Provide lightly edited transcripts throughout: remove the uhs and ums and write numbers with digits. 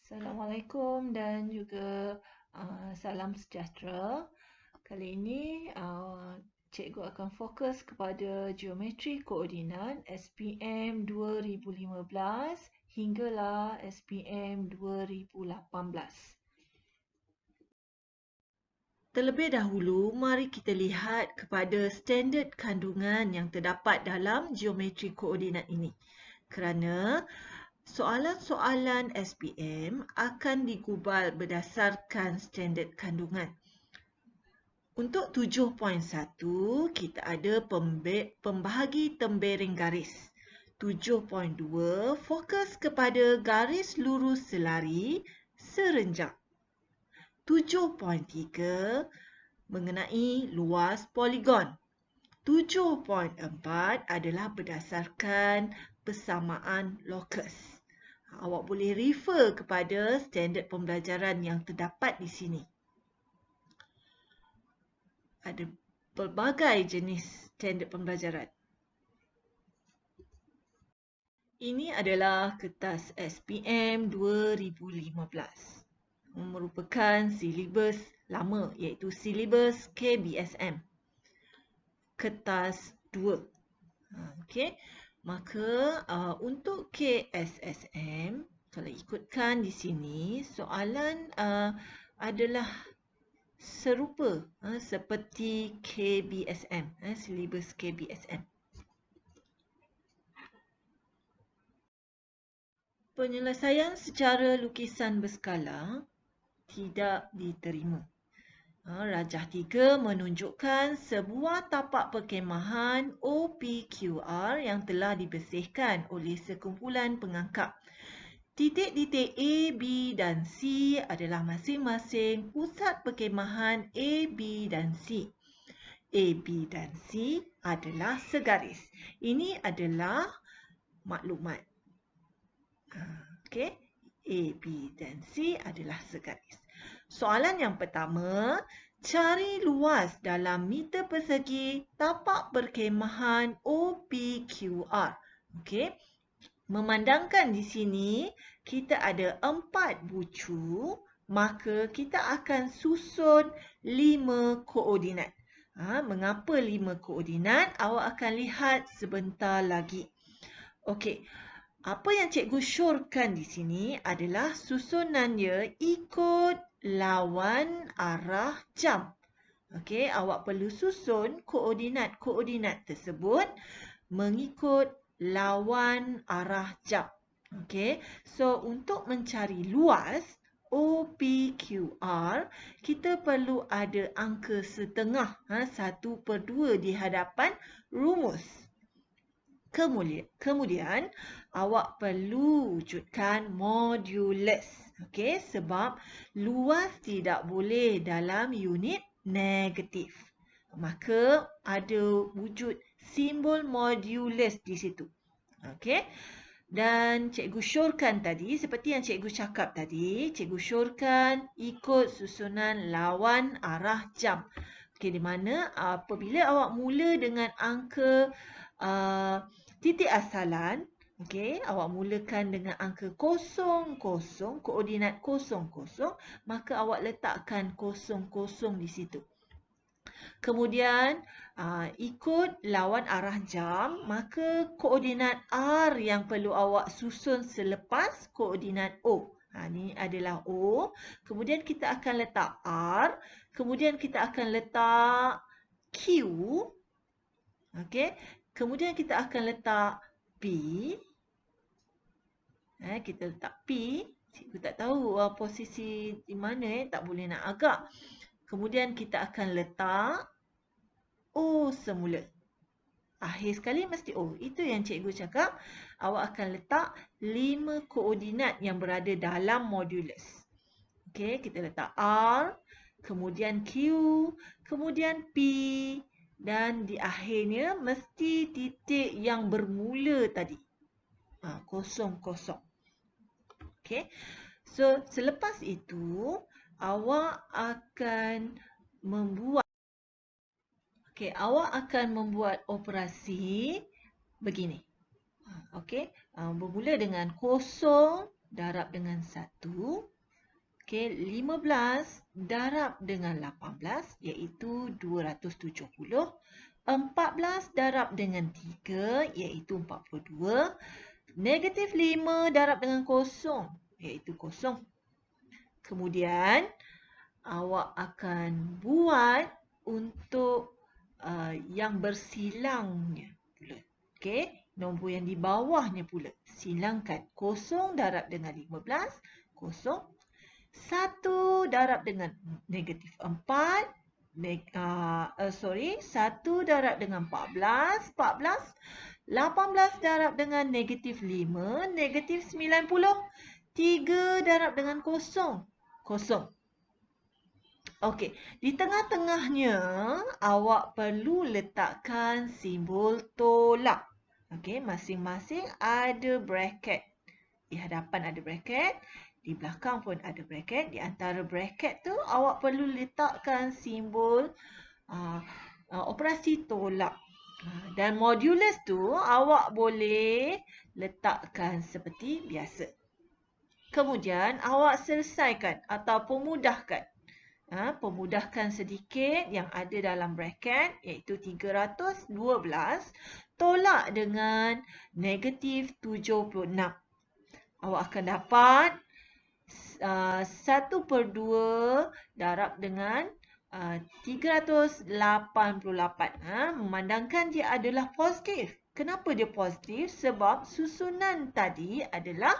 Assalamualaikum dan juga salam sejahtera. Kali ini cikgu akan fokus kepada geometri koordinat SPM 2015 hinggalah SPM 2018. Terlebih dahulu, mari kita lihat kepada standard kandungan yang terdapat dalam geometri koordinat ini. Kerana soalan-soalan SPM akan digubal berdasarkan standard kandungan. Untuk 7.1, kita ada pembahagi tembereng garis. 7.2, fokus kepada garis lurus selari serenjang. 7.3, mengenai luas poligon. 7.4 adalah berdasarkan persamaan lokus. Awak boleh refer kepada standard pembelajaran yang terdapat di sini. Ada pelbagai jenis standard pembelajaran. Ini adalah kertas SPM 2015. Merupakan silibus lama iaitu silibus KBSM. Kertas 2. Okey. Maka untuk KSSM, kalau ikutkan di sini, soalan adalah serupa seperti KBSM, silibus KBSM. Penyelesaian secara lukisan berskala tidak diterima. Rajah 3 menunjukkan sebuah tapak perkhemahan OPQR yang telah dibersihkan oleh sekumpulan pengangkap. Titik-titik A, B dan C adalah masing-masing pusat perkhemahan A, B dan C. A, B dan C adalah segaris. Ini adalah maklumat. Okey, A, B dan C adalah segaris. Soalan yang pertama, cari luas dalam meter persegi tapak perkhemahan OPQR. Okey. Memandangkan di sini kita ada 4 bucu, maka kita akan susun 5 koordinat. Mengapa 5 koordinat? Awak akan lihat sebentar lagi. Okey. Apa yang cikgu syorkan di sini adalah susunannya ikut lawan arah jam. Okey, awak perlu susun koordinat-koordinat tersebut mengikut lawan arah jam. Okey, so untuk mencari luas OPQR, kita perlu ada angka setengah 1/2 di hadapan rumus. Kemudian awak perlu wujudkan modulus. Okey, sebab luas tidak boleh dalam unit negatif. Maka ada wujud simbol modulus di situ. Okey. Dan cikgu syorkan tadi, seperti yang cikgu cakap tadi, cikgu syorkan ikut susunan lawan arah jam. Okey, di mana apabila awak mula dengan angka titik asalan, okey, awak mulakan dengan angka 00, koordinat 00, maka awak letakkan 00 di situ. Kemudian ikut lawan arah jam, maka koordinat R yang perlu awak susun selepas koordinat O. Ini adalah O. Kemudian kita akan letak R. Kemudian kita akan letak Q. Okey. Kemudian kita akan letak P. Kita letak P. Cikgu tak tahu posisi di mana, tak boleh nak agak. Kemudian kita akan letak O semula. Akhir sekali mesti O. Itu yang cikgu cakap. Awak akan letak 5 koordinat yang berada dalam modulus. Okey, kita letak R, kemudian Q, kemudian P. Dan di akhirnya mesti titik yang bermula tadi. 00. Okey. So, selepas itu, awak akan membuat operasi begini. Okey. Bermula dengan 0, darab dengan 1. Okey, 15 darab dengan 18 iaitu 270. 14 darab dengan 3 iaitu 42. Negatif 5 darab dengan kosong iaitu kosong. Kemudian awak akan buat untuk yang bersilangnya pula. Okey, nombor yang di bawahnya pula. Silangkan. Kosong darab dengan 15, kosong. 1 darab dengan negatif 4. 1 darab dengan 14. 18 darab dengan negatif 5. Negatif 90. 3 darab dengan kosong. Kosong. Okey, di tengah-tengahnya awak perlu letakkan simbol tolak. Okey, masing-masing ada bracket. Di hadapan ada bracket, di belakang pun ada bracket. Di antara bracket tu awak perlu letakkan simbol operasi tolak. Dan modulus tu awak boleh letakkan seperti biasa. Kemudian awak selesaikan atau pemudahkan. Pemudahkan sedikit yang ada dalam bracket iaitu 312 tolak dengan negatif 76. Awak akan dapat 1/2 darab dengan 388. Memandangkan dia adalah positif. Kenapa dia positif? Sebab susunan tadi adalah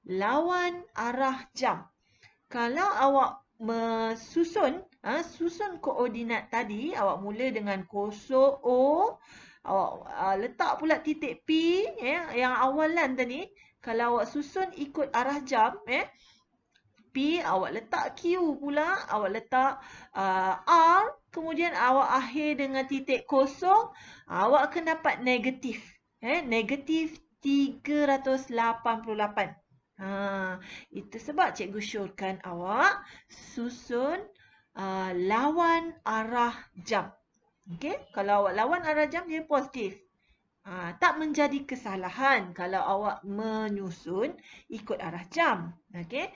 lawan arah jam. Kalau awak susun koordinat tadi, awak mula dengan kosong O, awak letak pula titik P yang awalan tadi. Kalau awak susun ikut arah jam, P, awak letak Q pula, awak letak R, kemudian awak akhir dengan titik kosong, awak akan dapat negatif. Negatif 388. Itu sebab cikgu syorkan awak susun lawan arah jam. Okey, kalau awak lawan arah jam dia positif. Tak menjadi kesalahan kalau awak menyusun ikut arah jam. Okey.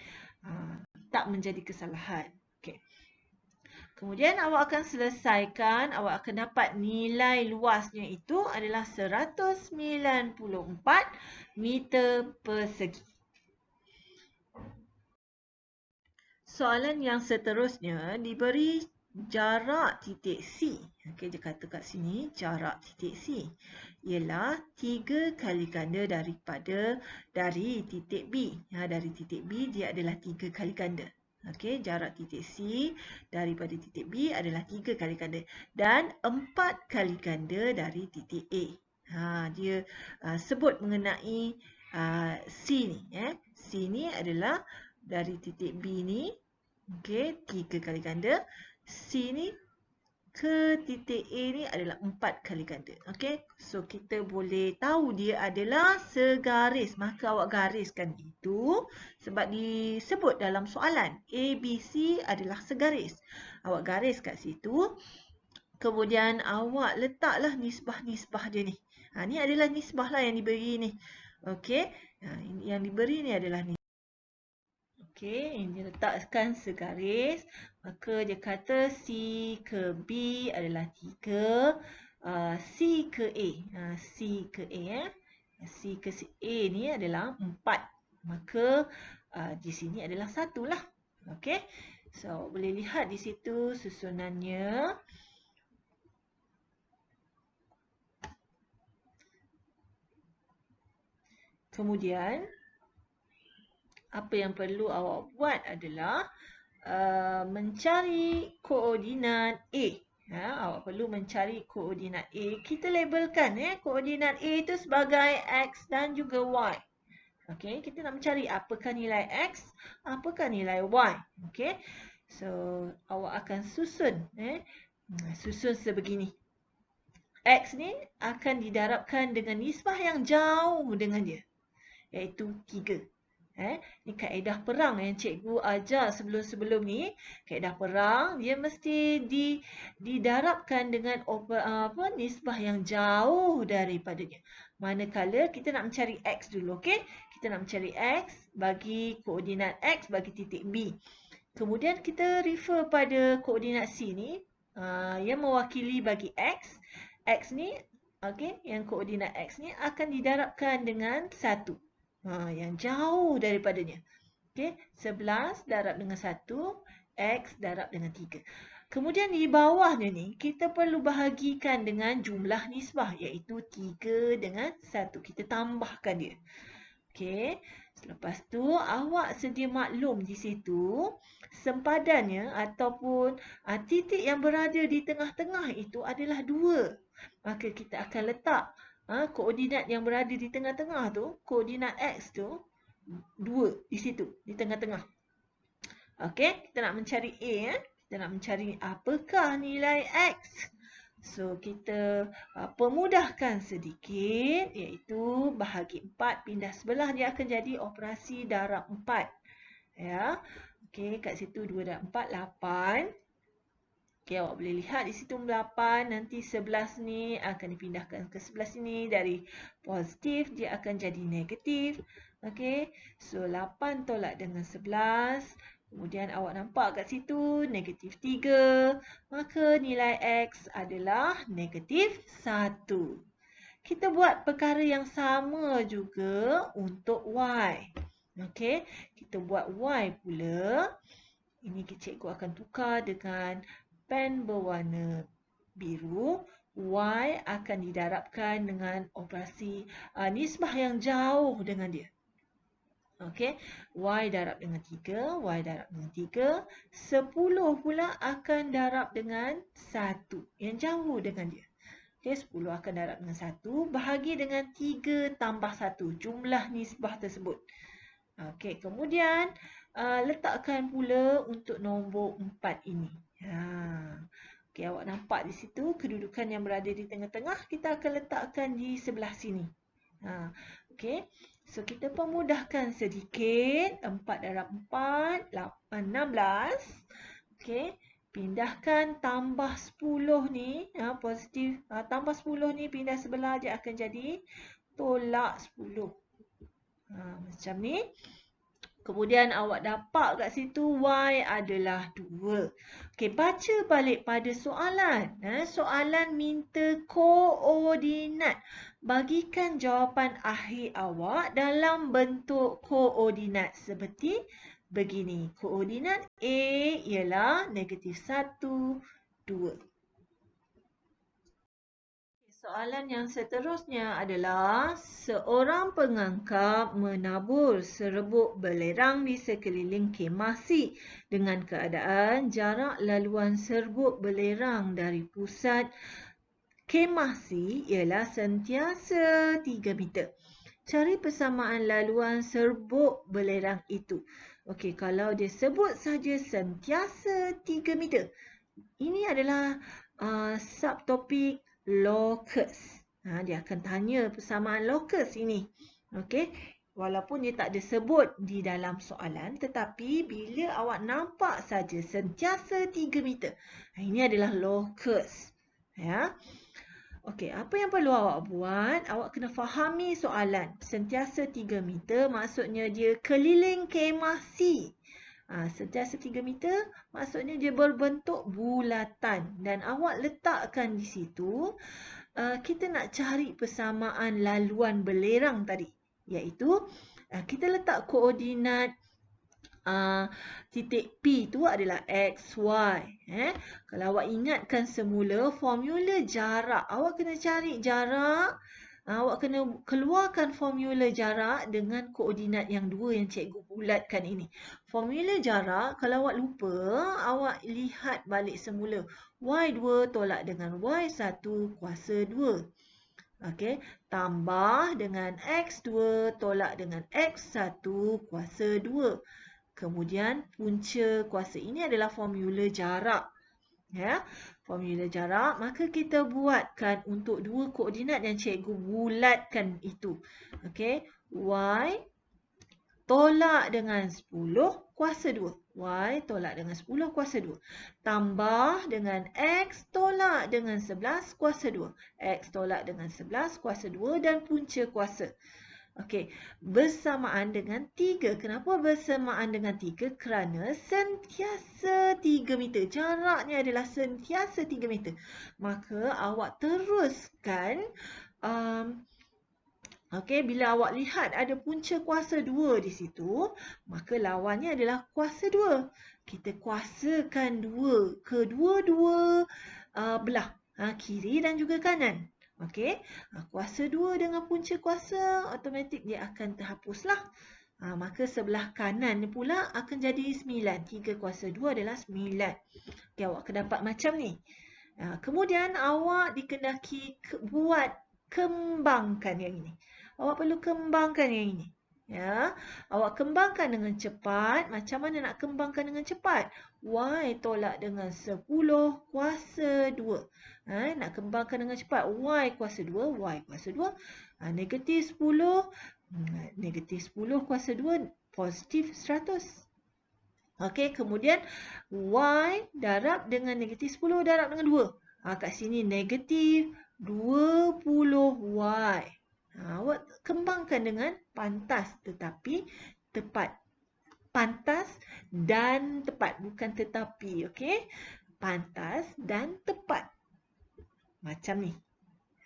Tak menjadi kesalahan. Okey. Kemudian awak akan selesaikan, awak akan dapat nilai luasnya itu adalah 194 meter persegi. Soalan yang seterusnya diberi jarak titik C. Okey, dia kata kat sini jarak titik C ialah 3 kali ganda dari titik B. Dari titik B dia adalah 3 kali ganda. Okey, jarak titik C daripada titik B adalah 3 kali ganda dan 4 kali ganda dari titik A. Dia sebut mengenai C ni. C ni adalah dari titik B ni. Okey, 3 kali ganda. C ni ke titik A ni adalah 4 kali ganda. Okey, so kita boleh tahu dia adalah segaris. Maka awak gariskan itu sebab disebut dalam soalan. A, B, C adalah segaris. Awak garis kat situ. Kemudian awak letaklah nisbah-nisbah dia ni. Ni adalah nisbah lah yang diberi ni. Okey, yang diberi ni adalah ni. Okey, ini letakkan segaris. Maka dia kata C ke B adalah 3. C ke A. C ke A. C ke A ni adalah 4. Maka di sini adalah 1 lah. Okey. So, boleh lihat di situ susunannya. Kemudian apa yang perlu awak buat adalah mencari koordinat A. Awak perlu mencari koordinat A. Kita labelkan koordinat A itu sebagai X dan juga Y. Okey, kita nak mencari apakah nilai X, apakah nilai Y. Okey. So, awak akan susun susun sebegini. X ni akan didarabkan dengan nisbah yang jauh dengan dia, iaitu 3. Ni kaedah perang yang cikgu ajar sebelum-sebelum ni. Kaedah perang dia mesti didarabkan dengan nisbah yang jauh daripadanya. Manakala kita nak mencari X dulu, okey? Kita nak mencari X bagi koordinat X bagi titik B. Kemudian kita refer pada koordinat C ni yang mewakili bagi X. X ni, yang koordinat X ni akan didarabkan dengan 1. Yang jauh daripadanya. 11 darab dengan 1, X darab dengan 3. Kemudian di bawahnya ni, kita perlu bahagikan dengan jumlah nisbah, iaitu 3 dengan 1. Kita tambahkan dia. Selepas tu, awak sedia maklum di situ, sempadannya ataupun titik yang berada di tengah-tengah itu adalah 2. Maka kita akan letak koordinat yang berada di tengah-tengah tu, koordinat X tu, 2 di situ, di tengah-tengah. Kita nak mencari A. Kita nak mencari apakah nilai X. So, kita permudahkan sedikit, iaitu bahagi 4 pindah sebelah, dia akan jadi operasi darab 4. Kat situ 2 darab 4, 8. Awak boleh lihat di situ 8, nanti 11 ni akan dipindahkan ke sebelah sini, dari positif dia akan jadi negatif. So 8 tolak dengan 11. Kemudian awak nampak kat situ negatif 3. Maka nilai X adalah negatif 1. Kita buat perkara yang sama juga untuk Y. Kita buat Y pula. Ini cikgu akan tukar dengan pen berwarna biru. Y akan didarabkan dengan operasi nisbah yang jauh dengan dia. Y darab dengan 3, Y darab dengan 3. 10 pula akan darab dengan 1. Yang jauh dengan dia. 10 akan darab dengan 1. Bahagi dengan 3 tambah 1. Jumlah nisbah tersebut. Kemudian letakkan pula untuk nombor 4 ini. Awak nampak di situ kedudukan yang berada di tengah-tengah. Kita akan letakkan di sebelah sini. So, kita permudahkan sedikit. 4 darab 4, 16. Pindahkan tambah 10 ni. Positif. Tambah 10 ni pindah sebelah, dia akan jadi tolak 10. Macam ni. Kemudian awak dapat kat situ Y adalah 2. Baca balik pada soalan. Soalan minta koordinat. Bagikan jawapan akhir awak dalam bentuk koordinat seperti begini. Koordinat A ialah negatif 1, 2. Soalan yang seterusnya adalah seorang pengangkap menabur serbuk belerang di sekeliling kemah C dengan keadaan jarak laluan serbuk belerang dari pusat kemah C ialah sentiasa 3 meter. Cari persamaan laluan serbuk belerang itu. Kalau dia sebut saja sentiasa 3 meter. Ini adalah subtopik locus. Dia akan tanya persamaan locus ini. Walaupun dia tak ada sebut di dalam soalan, tetapi bila awak nampak saja sentiasa 3 meter. Ini adalah locus. Apa yang perlu awak buat? Awak kena fahami soalan. Sentiasa 3 meter maksudnya dia keliling kemah C. Sentiasa 3 meter maksudnya dia berbentuk bulatan. Dan awak letakkan di situ, kita nak cari persamaan laluan belerang tadi. Iaitu, kita letak koordinat titik P tu adalah X, Y. Kalau awak ingatkan semula formula jarak, awak kena cari jarak. Awak kena keluarkan formula jarak dengan koordinat yang 2 yang cikgu bulatkan ini. Formula jarak, kalau awak lupa, awak lihat balik semula. Y2 tolak dengan Y1 kuasa 2. Tambah dengan X2 tolak dengan X1 kuasa 2. Kemudian punca kuasa ini adalah formula jarak. Formula jarak, maka kita buatkan untuk 2 koordinat yang cikgu bulatkan itu. Y tolak dengan 10 kuasa 2. Y tolak dengan 10 kuasa 2. Tambah dengan X tolak dengan 11 kuasa 2. X tolak dengan 11 kuasa 2 dan punca kuasa. Okey, bersamaan dengan 3. Kenapa bersamaan dengan 3? Kerana sentiasa 3 meter. Jaraknya adalah sentiasa 3 meter. Maka awak teruskan okey, bila awak lihat ada punca kuasa 2 di situ, maka lawannya adalah kuasa 2. Kita kuasakan 2 kedua-dua belah, kiri dan juga kanan. Okey, kuasa 2 dengan punca kuasa, automatik dia akan terhapuslah. Maka sebelah kanan ni pula akan jadi 9. 3 kuasa 2 adalah 9. Okay, awak akan dapat macam ni. Kemudian awak dikendaki buat kembangkan yang ini. Awak perlu kembangkan yang ini. Ya, awak kembangkan dengan cepat. Macam mana nak kembangkan dengan cepat? Y tolak dengan 10 kuasa 2. Nak kembangkan dengan cepat. Y kuasa 2, Y kuasa 2. Negatif 10. Negatif 10 kuasa 2, positif 100. Okey, kemudian Y darab dengan negatif 10 darab dengan 2. Kat sini negatif 20Y. Awak kembangkan dengan pantas tetapi tepat. Pantas dan tepat, bukan tetapi. Okey, pantas dan tepat. Macam ni.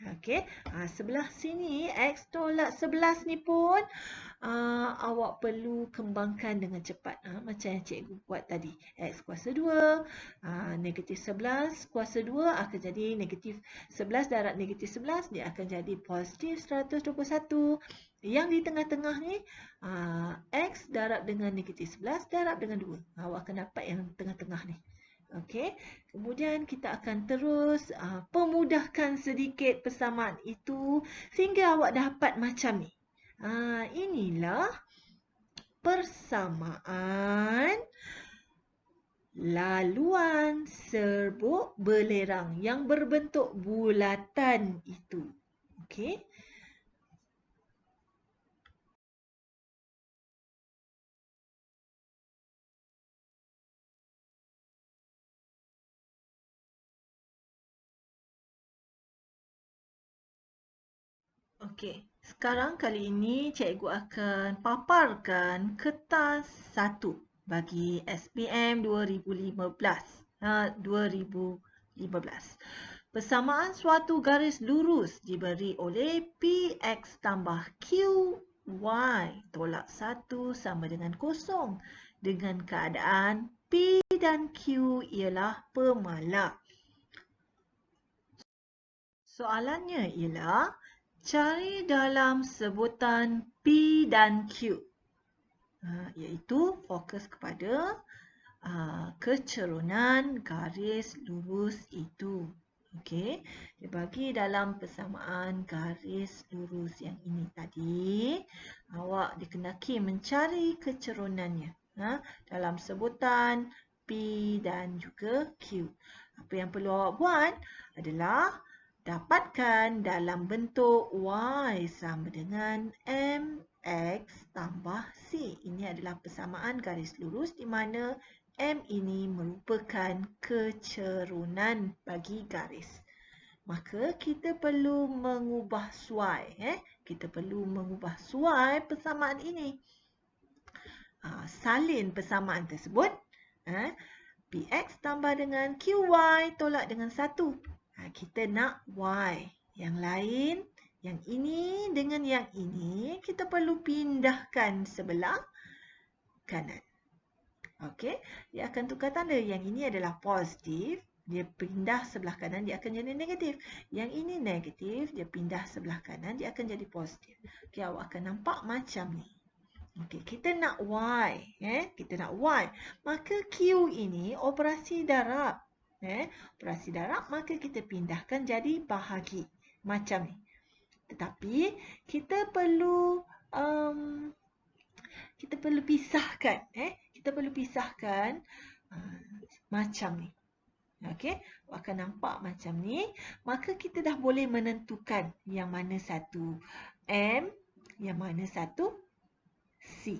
Okey, sebelah sini X tolak 11 ni pun awak perlu kembangkan dengan cepat. Macam yang cikgu buat tadi. X kuasa 2, negatif 11 kuasa 2 akan jadi negatif 11 darab negatif 11. Dia akan jadi positif 121. Yang di tengah-tengah ni, X darab dengan negatif 11 darab dengan 2. Awak akan dapat yang tengah-tengah ni. Okey, kemudian kita akan terus pemudahkan sedikit persamaan itu sehingga awak dapat macam ni. Inilah persamaan laluan serbuk belerang yang berbentuk bulatan itu. Okey. Okey, sekarang kali ini cikgu akan paparkan kertas 1 bagi SPM 2015. Persamaan suatu garis lurus diberi oleh PX tambah QY tolak 1 sama dengan 0 dengan keadaan P dan Q ialah pemalas. Soalannya ialah cari dalam sebutan P dan Q, iaitu fokus kepada kecerunan garis lurus itu. Okey, dia bagi dalam persamaan garis lurus yang ini tadi, awak dikendaki mencari kecerunannya dalam sebutan P dan juga Q. Apa yang perlu awak buat adalah dapatkan dalam bentuk Y sama dengan MX tambah C. Ini adalah persamaan garis lurus di mana M ini merupakan kecerunan bagi garis. Maka kita perlu mengubah suai. Kita perlu mengubah suai persamaan ini. Salin persamaan tersebut. PX tambah dengan QY tolak dengan 1. Kita nak Y. Yang lain, yang ini dengan yang ini, kita perlu pindahkan sebelah kanan. Okey, dia akan tukar tanda. Yang ini adalah positif, dia pindah sebelah kanan, dia akan jadi negatif. Yang ini negatif, dia pindah sebelah kanan, dia akan jadi positif. Okey, awak akan nampak macam ni. Okey, kita nak Y. Kita nak Y. Maka Q ini operasi darab. Operasi darab, maka kita pindahkan jadi bahagi. Macam ni. Tetapi, kita perlu pisahkan. Kita perlu pisahkan macam ni. Okey, awak akan nampak macam ni. Maka kita dah boleh menentukan yang mana satu M, yang mana satu C.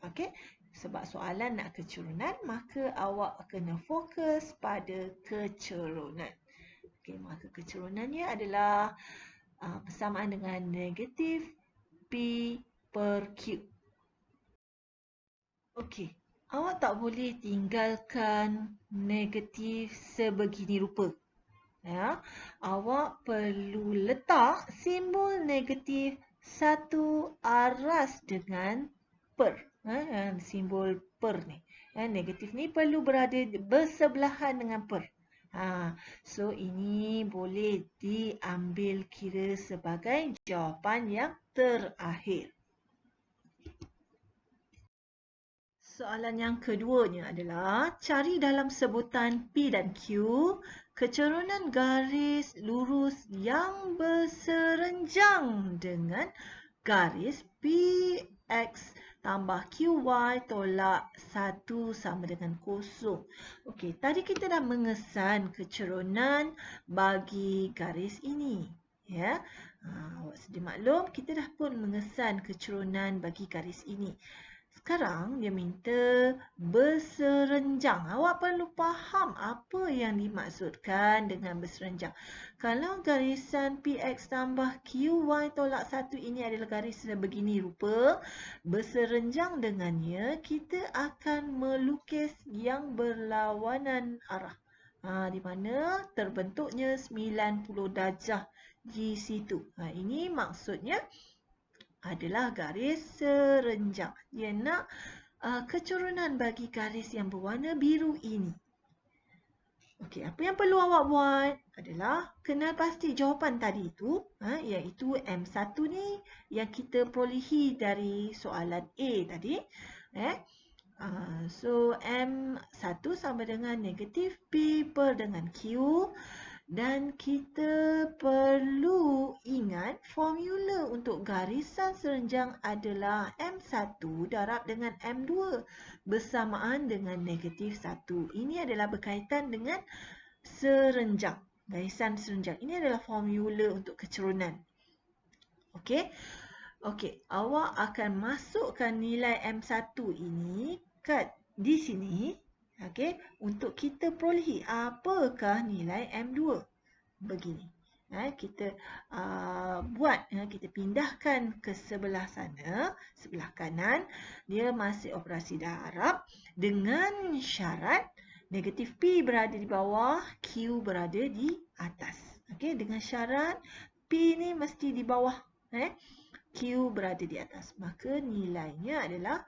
Okey, sebab soalan nak kecerunan, maka awak kena fokus pada kecerunan. Okey, maka kecerunannya adalah Persamaan dengan negatif P per Q. Okey, awak tak boleh tinggalkan negatif sebegini rupa. Ya, awak perlu letak simbol negatif satu aras dengan per. Simbol per ni. Negatif ni perlu berada bersebelahan dengan per. So ini boleh diambil kira sebagai jawapan yang terakhir. Soalan yang keduanya adalah cari dalam sebutan P dan Q kecerunan garis lurus yang berserenjang dengan garis PX tambah QY tolak 1 sama dengan 0. Okey, tadi kita dah mengesan kecerunan bagi garis ini. Ya, awak sedia maklum kita dah pun mengesan kecerunan bagi garis ini. Sekarang dia minta berserenjang. Awak perlu faham apa yang dimaksudkan dengan berserenjang. Kalau garisan PX tambah QY tolak 1 ini adalah garis sebegini rupa, berserenjang dengannya kita akan melukis yang berlawanan arah. Di mana terbentuknya 90 darjah di situ. Ini maksudnya adalah garis serenjang. Dia nak kecerunan bagi garis yang berwarna biru ini. Okey, apa yang perlu awak buat adalah kenal pasti jawapan tadi itu, iaitu M1 ni yang kita perolehi dari soalan A tadi. So M1 sama dengan negatif P per dengan Q. Dan kita perlu ingat formula untuk garisan serenjang adalah M1 darab dengan M2 bersamaan dengan negatif 1. Ini adalah berkaitan dengan serenjang. Garisan serenjang. Ini adalah formula untuk kecerunan. Okey. Okey, awak akan masukkan nilai M1 ini di sini. Okey, untuk kita perolehi apakah nilai M2. Begini. Kita kita pindahkan ke sebelah sana, sebelah kanan. Dia masih operasi darab dengan syarat negatif P berada di bawah, Q berada di atas. Okey, dengan syarat P ni mesti di bawah, Q berada di atas. Maka nilainya adalah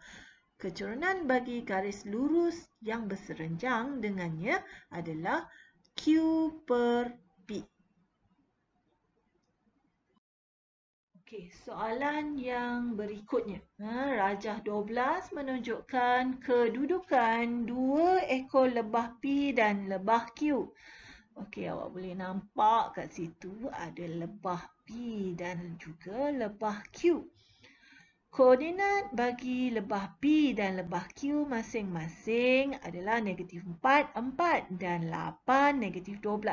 kecerunan bagi garis lurus yang berserenjang dengannya adalah Q per P. Okey, soalan yang berikutnya. Rajah 12 menunjukkan kedudukan dua ekor lebah P dan lebah Q. Okey, awak boleh nampak kat situ ada lebah P dan juga lebah Q. Koordinat bagi lebah P dan lebah Q masing-masing adalah negatif 4, 4 dan 8, negatif 12.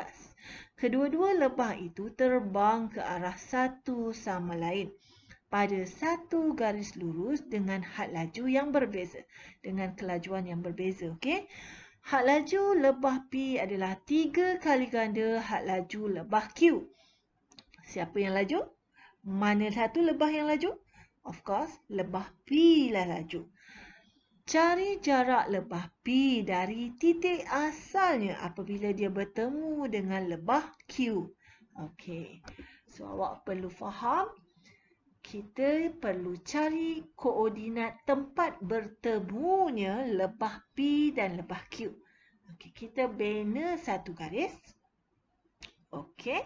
Kedua-dua lebah itu terbang ke arah satu sama lain pada satu garis lurus dengan had laju yang berbeza. Dengan kelajuan yang berbeza. Okay? Had laju lebah P adalah 3 kali ganda had laju lebah Q. Siapa yang laju? Mana satu lebah yang laju? Of course, lebah P lah laju. Cari jarak lebah P dari titik asalnya apabila dia bertemu dengan lebah Q. Okey. So, awak perlu faham, kita perlu cari koordinat tempat bertemunya lebah P dan lebah Q. Okey, kita bina satu garis. Okey.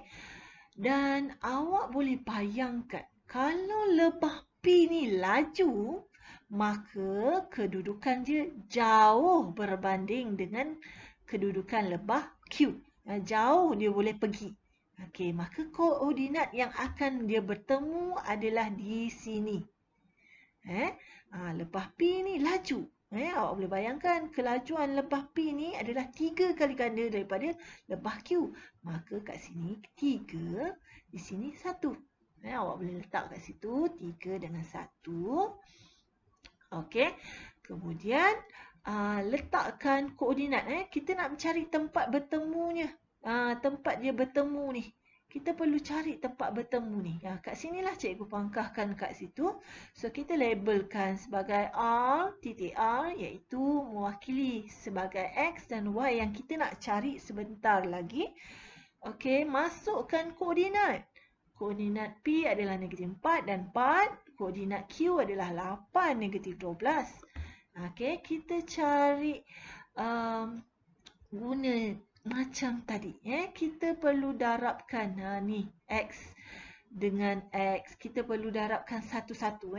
Dan awak boleh bayangkan, kalau lebah P ni laju, maka kedudukan dia jauh berbanding dengan kedudukan lebah Q. Jauh dia boleh pergi. Okey, maka koordinat yang akan dia bertemu adalah di sini. Lebah P ni laju. Awak boleh bayangkan kelajuan lebah P ni adalah 3 kali ganda daripada lebah Q. Maka kat sini 3, di sini 1. Awak boleh letak kat situ 3 dengan 1. Okey. Kemudian letakkan koordinat. Kita nak mencari tempat bertemunya. Tempat dia bertemu ni. kita perlu cari tempat bertemu ni. Kat sinilah cikgu pangkahkan kat situ. So, kita labelkan sebagai R, titik R, iaitu mewakili sebagai X dan Y yang kita nak cari sebentar lagi. Okey, masukkan koordinat. Koordinat P adalah -4 dan 4. Koordinat Q adalah 8, -12. Okey, kita cari guna macam tadi. Kita perlu darabkan ni X dengan X. Kita perlu darabkan satu-satu.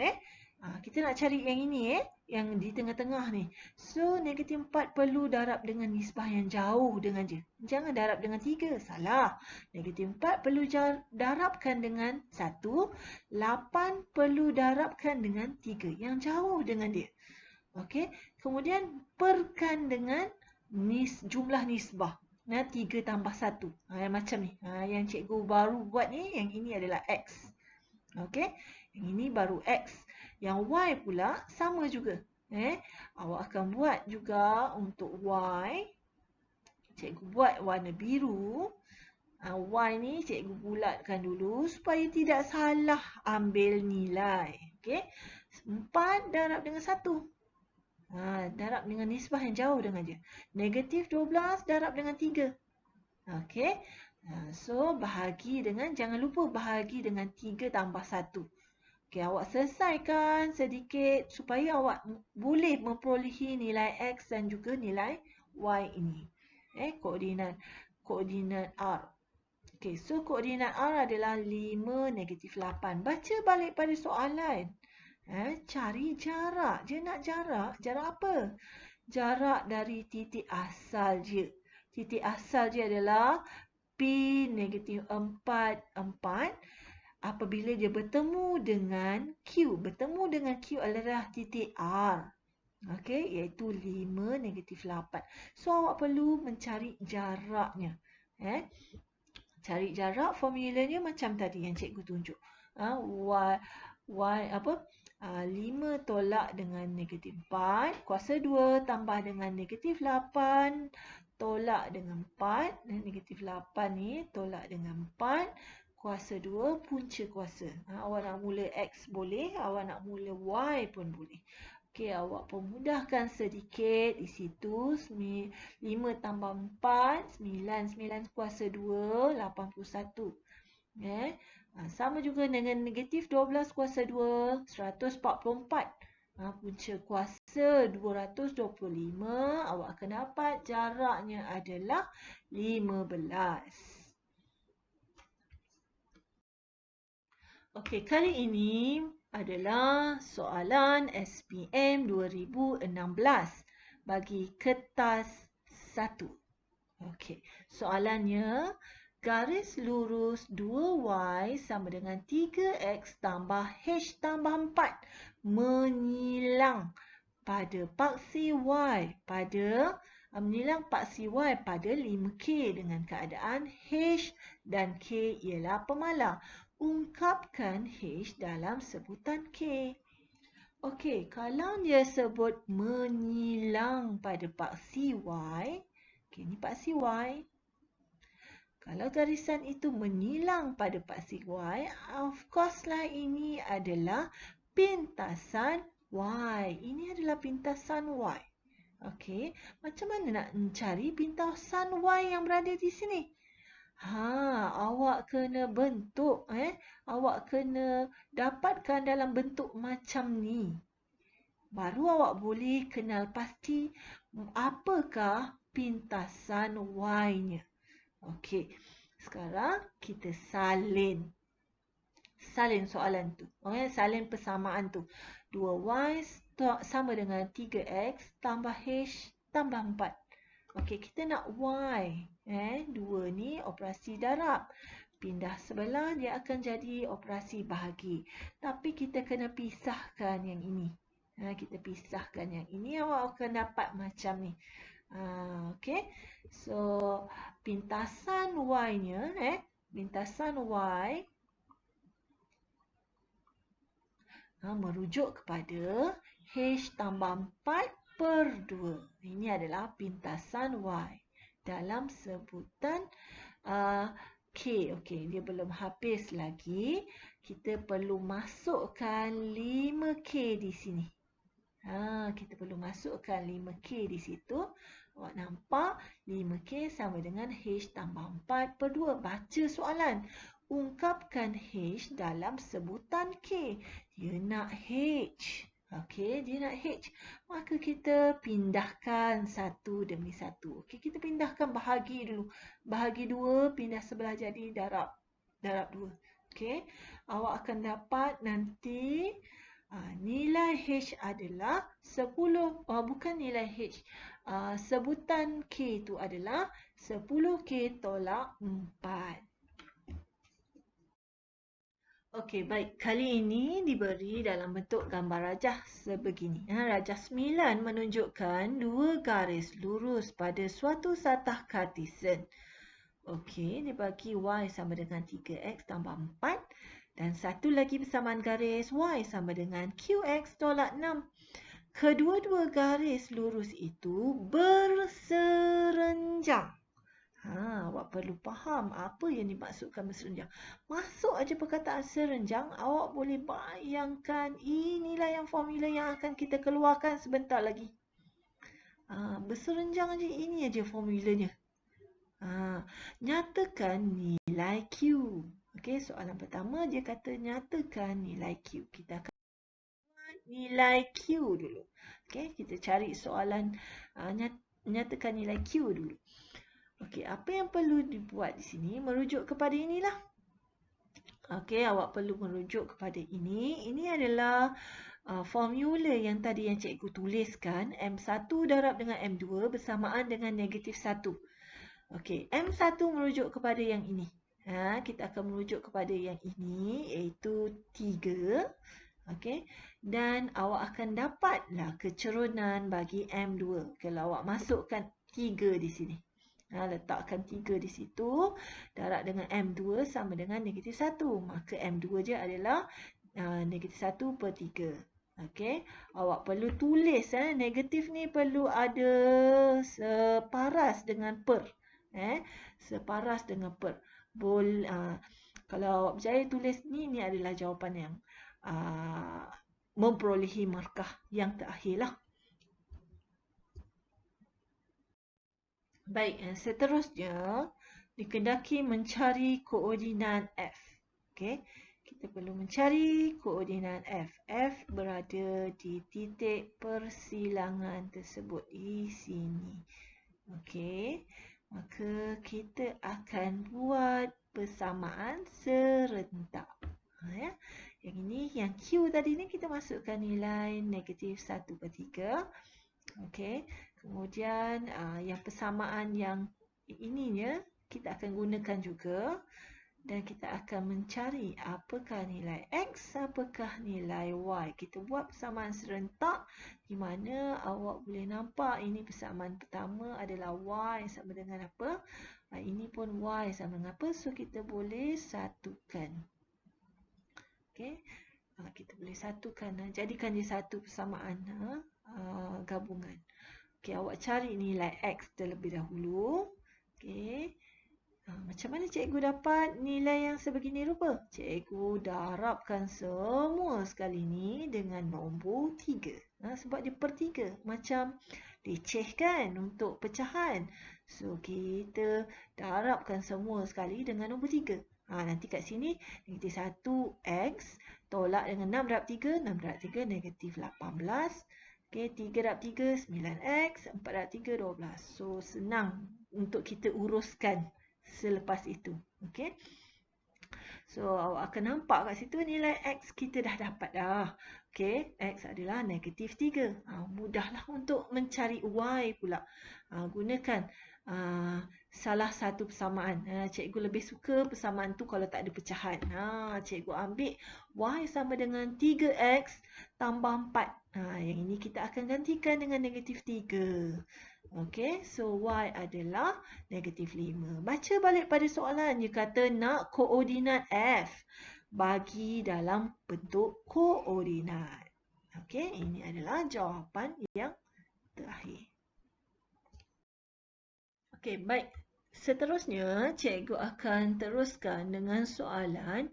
Kita nak cari yang ini yang di tengah-tengah ni. So, -4 perlu darab dengan nisbah yang jauh dengan dia. Jangan darab dengan 3. Salah. -4 perlu darabkan dengan 1. 8 perlu darabkan dengan 3. Yang jauh dengan dia. Okey. Kemudian, perkan dengan jumlah nisbah. 3 tambah 1. Macam ni. Yang cikgu baru buat ni, yang ini adalah X. Okey. Yang ini baru X. Yang Y pula sama juga. Awak akan buat juga untuk Y. Cikgu buat warna biru. Y ni cikgu bulatkan dulu supaya tidak salah ambil nilai. Okey. 4 darab dengan 1. Darab dengan nisbah yang jauh dengan dia. -12 darab dengan 3. Okey. So, bahagi dengan, jangan lupa bahagi dengan 3 tambah 1. Okey, awak selesaikan sedikit supaya awak boleh memperolehi nilai X dan juga nilai Y ini. Koordinat R. Okey, so koordinat R adalah 5, -8. Baca balik pada soalan. Cari jarak. Dia nak jarak. Jarak apa? Jarak dari titik asal dia. Titik asal dia adalah P -4, 4. Apabila dia bertemu dengan Q. Bertemu dengan Q adalah titik R. Okey, iaitu 5, -8. So, awak perlu mencari jaraknya. Cari jarak, formulanya macam tadi yang cikgu tunjuk. Y apa? 5 tolak dengan -4. Kuasa 2 tambah dengan -8. Tolak dengan 4. -8 ni tolak dengan 4. Kuasa 2, punca kuasa. Awak nak mula X boleh, awak nak mula Y pun boleh. Okey, awak pemudahkan sedikit di situ. 5 tambah 4, 9. 9 kuasa 2, 81. Sama juga dengan -12 kuasa 2, 144. Punca kuasa 225. Awak akan dapat jaraknya adalah 15. Okey, kali ini adalah soalan SPM 2016 bagi kertas 1. Okey, soalannya, garis lurus 2Y sama dengan 3X tambah H tambah 4 menyilang pada paksi Y menyilang paksi Y pada 5K dengan keadaan H dan K ialah pemalar. Ungkapkan H dalam sebutan K. Okey, kalau dia sebut menyilang pada paksi Y, okey, ni paksi Y. Kalau garisan itu menyilang pada paksi Y, of course lah ini adalah pintasan Y. Ini adalah pintasan Y. Okey, macam mana nak mencari pintasan Y yang berada di sini? Awak kena bentuk, awak kena dapatkan dalam bentuk macam ni. Baru awak boleh kenal pasti apakah pintasan Y-nya. Okey, sekarang kita salin soalan tu. Salin persamaan tu. 2Y sama dengan 3X tambah H tambah 4. Okey, kita nak Y. 2 ni operasi darab. Pindah sebelah, dia akan jadi operasi bahagi. Tapi kita kena pisahkan yang ini. Kita pisahkan yang ini, awak akan dapat macam ni. Okey. So, pintasan Y-nya, pintasan Y merujuk kepada H tambah 4/2. Ini adalah pintasan Y dalam sebutan K. Okey, dia belum habis lagi. Kita perlu masukkan 5K di sini. Kita perlu masukkan 5K di situ. Awak nampak 5K sama dengan H tambah 4/2. Baca soalan. Ungkapkan H dalam sebutan K. Dia nak H. Okey, dia nak H. Maka kita pindahkan satu demi satu. Okey, kita pindahkan bahagi dulu. Bahagi 2, pindah sebelah jadi darab 2. Okey, awak akan dapat nanti nilai H adalah 10. Bukan nilai H. Sebutan K itu adalah 10K tolak 4. Okey, baik. Kali ini diberi dalam bentuk gambar rajah sebegini. Rajah 9 menunjukkan 2 garis lurus pada suatu satah kartesen. Okey, dibagi Y sama dengan 3X tambah 4. Dan satu lagi persamaan garis Y sama dengan QX tolak 6. Kedua-dua garis lurus itu berserenjang. Awak perlu faham apa yang dimaksudkan berserenjang. Masuk aja perkataan serenjang, awak boleh bayangkan inilah yang formula yang akan kita keluarkan sebentar lagi. Berserenjang aja, ini aja formulanya. Nyatakan nilai Q. Okey, soalan pertama dia kata nyatakan nilai Q. Kita akan buat nilai Q dulu. Okey, kita cari soalan nyatakan nilai Q dulu. Okey, apa yang perlu dibuat di sini? Merujuk kepada inilah. Okey, awak perlu merujuk kepada ini. Ini adalah formula yang tadi yang cikgu tuliskan. M1 darab dengan M2 bersamaan dengan negatif 1. Okey, M1 merujuk kepada yang ini. Kita akan merujuk kepada yang ini, iaitu 3. Okey, dan awak akan dapatlah kecerunan bagi M2 kalau awak masukkan 3 di sini. Letakkan 3 di situ, darab dengan M2 sama dengan negatif 1. Maka M2 je adalah negatif 1/3. Okey, awak perlu tulis negatif ni perlu ada separas dengan per. Separas dengan per. Kalau awak berjaya tulis ni adalah jawapan yang memperolehi markah yang terakhirlah. Baik, seterusnya dikendaki mencari koordinat F. Okey, kita perlu mencari koordinat F. F berada di titik persilangan tersebut di sini. Okey, maka kita akan buat persamaan serentak. Yang ini, yang Q tadi ni kita masukkan nilai negatif 1/3. Okey. Kemudian yang persamaan yang ininya kita akan gunakan juga dan kita akan mencari apakah nilai X, apakah nilai Y. Kita buat persamaan serentak di mana awak boleh nampak ini persamaan pertama adalah Y sama dengan apa. Ini pun Y sama dengan apa. So kita boleh satukan. Okey. Kita boleh satukan, jadikan dia satu persamaan gabungan. Okey, awak cari nilai X terlebih dahulu. Okey. Macam mana cikgu dapat nilai yang sebegini rupa? Cikgu darabkan semua sekali ni dengan nombor 3. Sebab dia per 3. Macam leceh kan untuk pecahan. So, kita darabkan semua sekali dengan nombor 3. Nanti kat sini, negatif 1X tolak dengan 6 darab 3. 6 darab 3 negatif 18. Okey, 3 darab 3, 9X. 4 darab 3, 12. So, senang untuk kita uruskan selepas itu. Okey. So, awak akan nampak kat situ nilai X kita dah dapat dah. Okey, X adalah negatif 3. Mudahlah untuk mencari Y pula. Gunakan salah satu persamaan. Cikgu lebih suka persamaan tu kalau tak ada pecahan. Cikgu ambil Y sama dengan 3X tambah 4. Yang ini kita akan gantikan dengan negatif 3. Okey, so Y adalah negatif 5. Baca balik pada soalan. Dia kata nak koordinat F. Bagi dalam bentuk koordinat. Okey, ini adalah jawapan yang terakhir. Okey, baik. Seterusnya, cikgu akan teruskan dengan soalan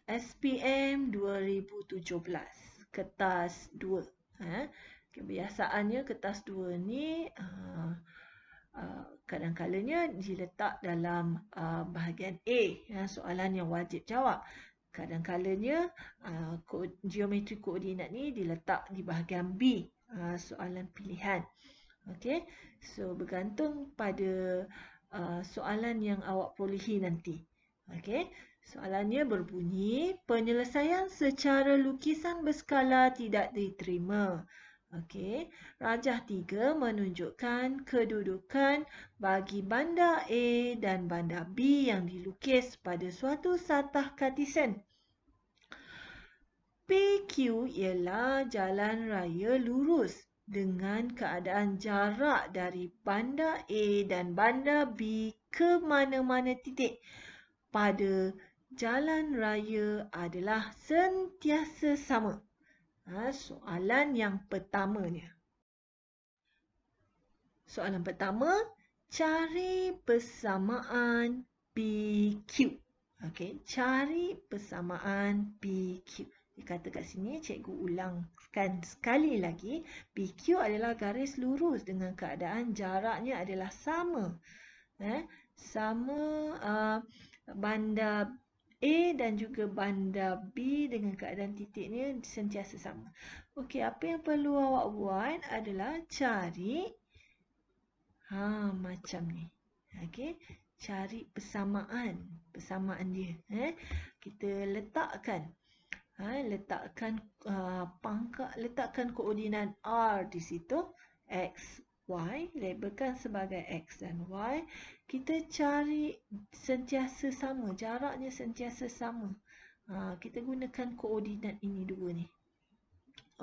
SPM 2017, kertas 2. Kebiasaannya kertas 2 ni kadang-kadangnya diletak dalam bahagian A, soalan yang wajib jawab. Kadang-kadangnya geometri koordinat ni diletak di bahagian B, soalan pilihan. Okey, so bergantung pada soalan yang awak perolehi nanti. Okey, soalannya berbunyi, penyelesaian secara lukisan berskala tidak diterima. Okey, rajah 3 menunjukkan kedudukan bagi bandar A dan bandar B yang dilukis pada suatu satah Kartesian. PQ ialah jalan raya lurus dengan keadaan jarak dari bandar A dan bandar B ke mana-mana titik pada jalan raya adalah sentiasa sama. Soalan yang pertamanya. Soalan pertama, cari persamaan PQ. Okey, cari persamaan PQ. Dikata kat sini, cikgu ulangkan sekali lagi. PQ adalah garis lurus dengan keadaan jaraknya adalah sama. Sama bandar A dan juga bandar B dengan keadaan titiknya sentiasa sama. Okey, apa yang perlu awak buat adalah cari macam ni. Okey, cari persamaan dia. Kita letakkan letakkan koordinat R di situ, X, Y, labelkan sebagai X dan Y. Kita cari sentiasa sama, jaraknya sentiasa sama. Kita gunakan koordinat ini dua ni.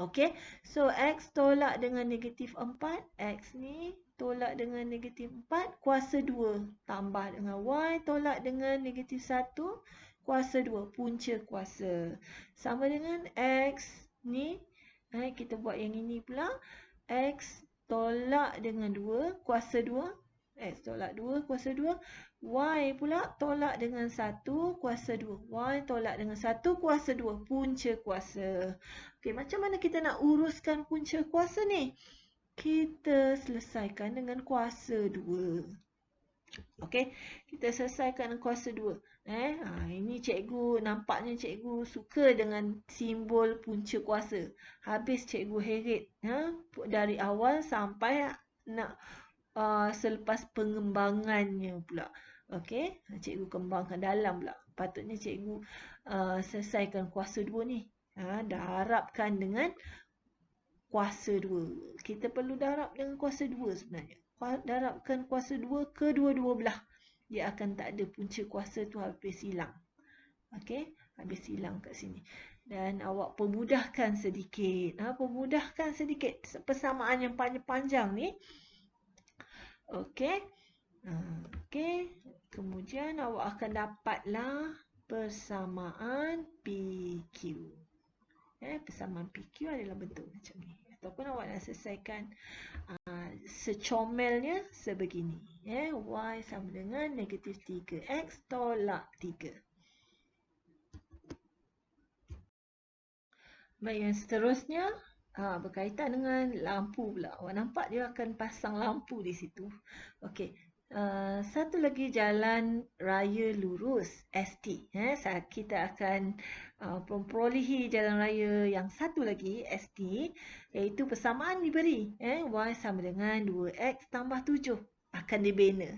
Okey, so X tolak dengan negatif 4, X ni tolak dengan negatif 4, kuasa 2. Tambah dengan Y tolak dengan negatif 1, kuasa 2, punca kuasa. Sama dengan X ni, kita buat yang ini pula. X tolak dengan 2, kuasa 2. X tolak 2, kuasa 2. Y pula tolak dengan 1, kuasa 2. Y tolak dengan 1, kuasa 2. Punca kuasa. Okey, macam mana kita nak uruskan punca kuasa ni? Kita selesaikan dengan kuasa 2. Okey, kita selesaikan dengan kuasa 2. Ini cikgu, nampaknya cikgu suka dengan simbol punca kuasa. Habis cikgu heret dari awal sampai nak selepas pengembangannya pula. Okey, cikgu kembangkan dalam pula. Patutnya cikgu selesaikan kuasa 2 ni. Darabkan dengan kuasa 2. Kita perlu darab dengan kuasa 2 sebenarnya. Darabkan kuasa 2 ke dua-dua belah. Dia akan tak ada punca kuasa tu habis hilang. Okey, habis hilang kat sini. Dan awak permudahkan sedikit. Permudahkan sedikit persamaan yang panjang ni. Okey. Okey, kemudian awak akan dapatlah persamaan PQ. Persamaan PQ adalah bentuk macam ni. Ataupun awak nak selesaikan secomelnya sebegini. Y sama dengan negatif 3X tolak 3. Baik, yang seterusnya berkaitan dengan lampu pula. Awak nampak dia akan pasang lampu di situ. Okey. Satu lagi jalan raya lurus ST. Kita akan memperolehi jalan raya yang satu lagi ST, iaitu persamaan diberi. Y sama dengan 2X tambah 7. Akan dibina.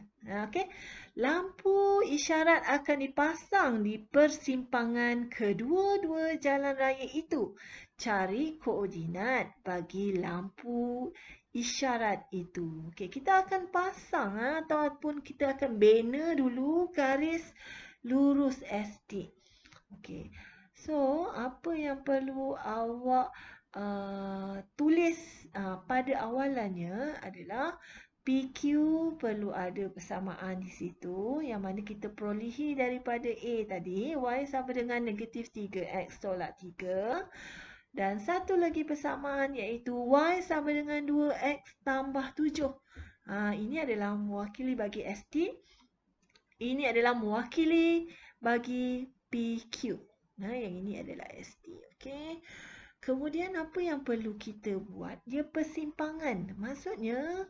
Okey. Lampu isyarat akan dipasang di persimpangan kedua-dua jalan raya itu. Cari koordinat bagi lampu isyarat itu. Okey, kita akan pasang ataupun kita akan bina dulu garis lurus ST. Okey. So, apa yang perlu awak tulis pada awalannya adalah PQ perlu ada persamaan di situ, yang mana kita perolehi daripada A tadi, Y sama dengan negatif 3X tolak 3. Dan satu lagi persamaan iaitu Y sama dengan 2X tambah 7. Ini adalah mewakili bagi ST. Ini adalah mewakili bagi PQ. Yang ini adalah ST. Okey. Kemudian apa yang perlu kita buat? Dia persimpangan. Maksudnya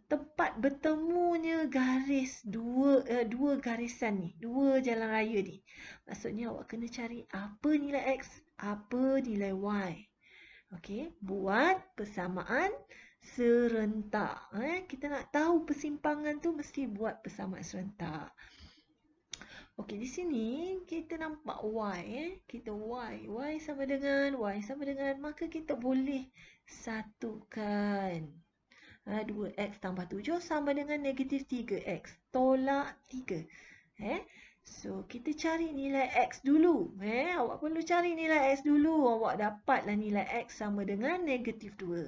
tempat bertemunya garis dua garisan ni, dua jalan raya ni. Maksudnya awak kena cari apa nilai X, apa nilai Y. Okey, buat persamaan serentak. Kita nak tahu persimpangan tu mesti buat persamaan serentak. Okey, di sini kita nampak Y. Kita Y sama dengan Y sama dengan, maka kita boleh satukan. 2x tambah 7 sama dengan negatif 3x. Tolak 3. So, kita cari nilai x dulu. Awak perlu cari nilai x dulu. Awak dapatlah nilai x sama dengan negatif 2.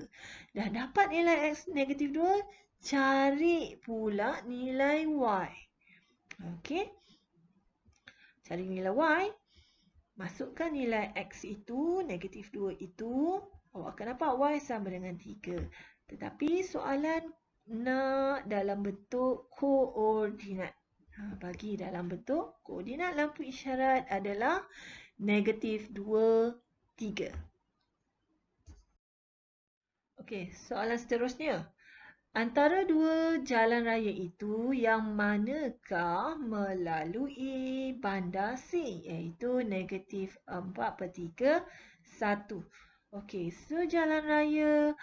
Dah dapat nilai x negatif 2, cari pula nilai y. Okey. Cari nilai y. Masukkan nilai x itu, negatif 2 itu. Awak akan dapat y sama dengan 3. Tetapi soalan nak dalam bentuk koordinat. Bagi dalam bentuk koordinat, lampu isyarat adalah negatif 2, 3. Okey, soalan seterusnya. Antara dua jalan raya itu, yang manakah melalui bandar C? Iaitu negatif 4/3, 1. Okey, so jalan raya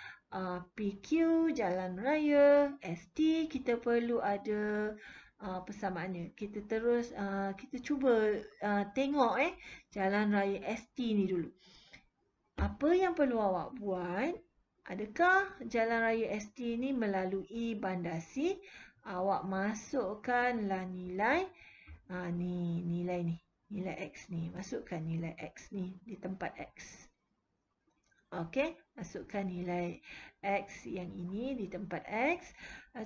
PQ, jalan raya ST, kita perlu ada persamaannya. Kita terus kita cuba tengok jalan raya ST ni dulu. Apa yang perlu awak buat? Adakah jalan raya ST ni melalui bandar C? Awak masukkanlah nilai nilai X ni. Masukkan nilai X ni di tempat X. Okey, masukkan nilai X yang ini di tempat X.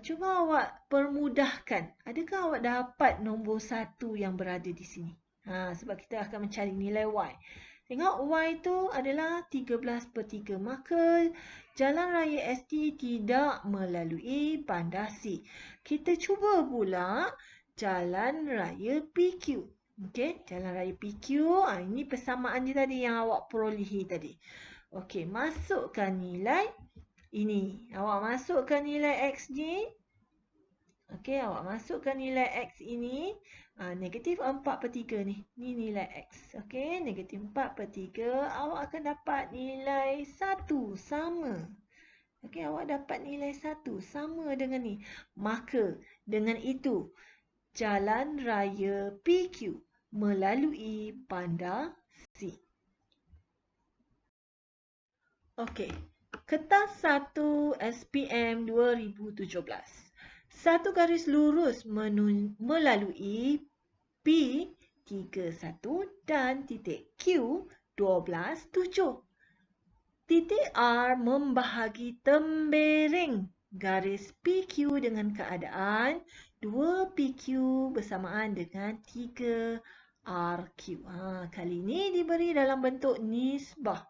Cuba awak permudahkan. Adakah awak dapat nombor 1 yang berada di sini? Sebab kita akan mencari nilai Y. Tengok Y itu adalah 13/3. Maka jalan raya ST tidak melalui bandar C. Kita cuba pula jalan raya PQ. Okey, jalan raya PQ. Ini persamaan dia tadi yang awak perolehi tadi. Okey, masukkan nilai ini. Awak masukkan nilai X ni. Okey, awak masukkan nilai X ini. Negatif 4/3 ni. Ni nilai X. Okey, negatif 4/3. Awak akan dapat nilai 1 sama. Okey, awak dapat nilai 1 sama dengan ni. Maka, dengan itu, jalan raya PQ melalui bandar C. Okey, kertas 1 SPM 2017. Satu garis lurus melalui P31 dan titik Q 12, 7. Titik R membahagi tembering garis PQ dengan keadaan 2PQ bersamaan dengan 3RQ. Kali ini diberi dalam bentuk nisbah.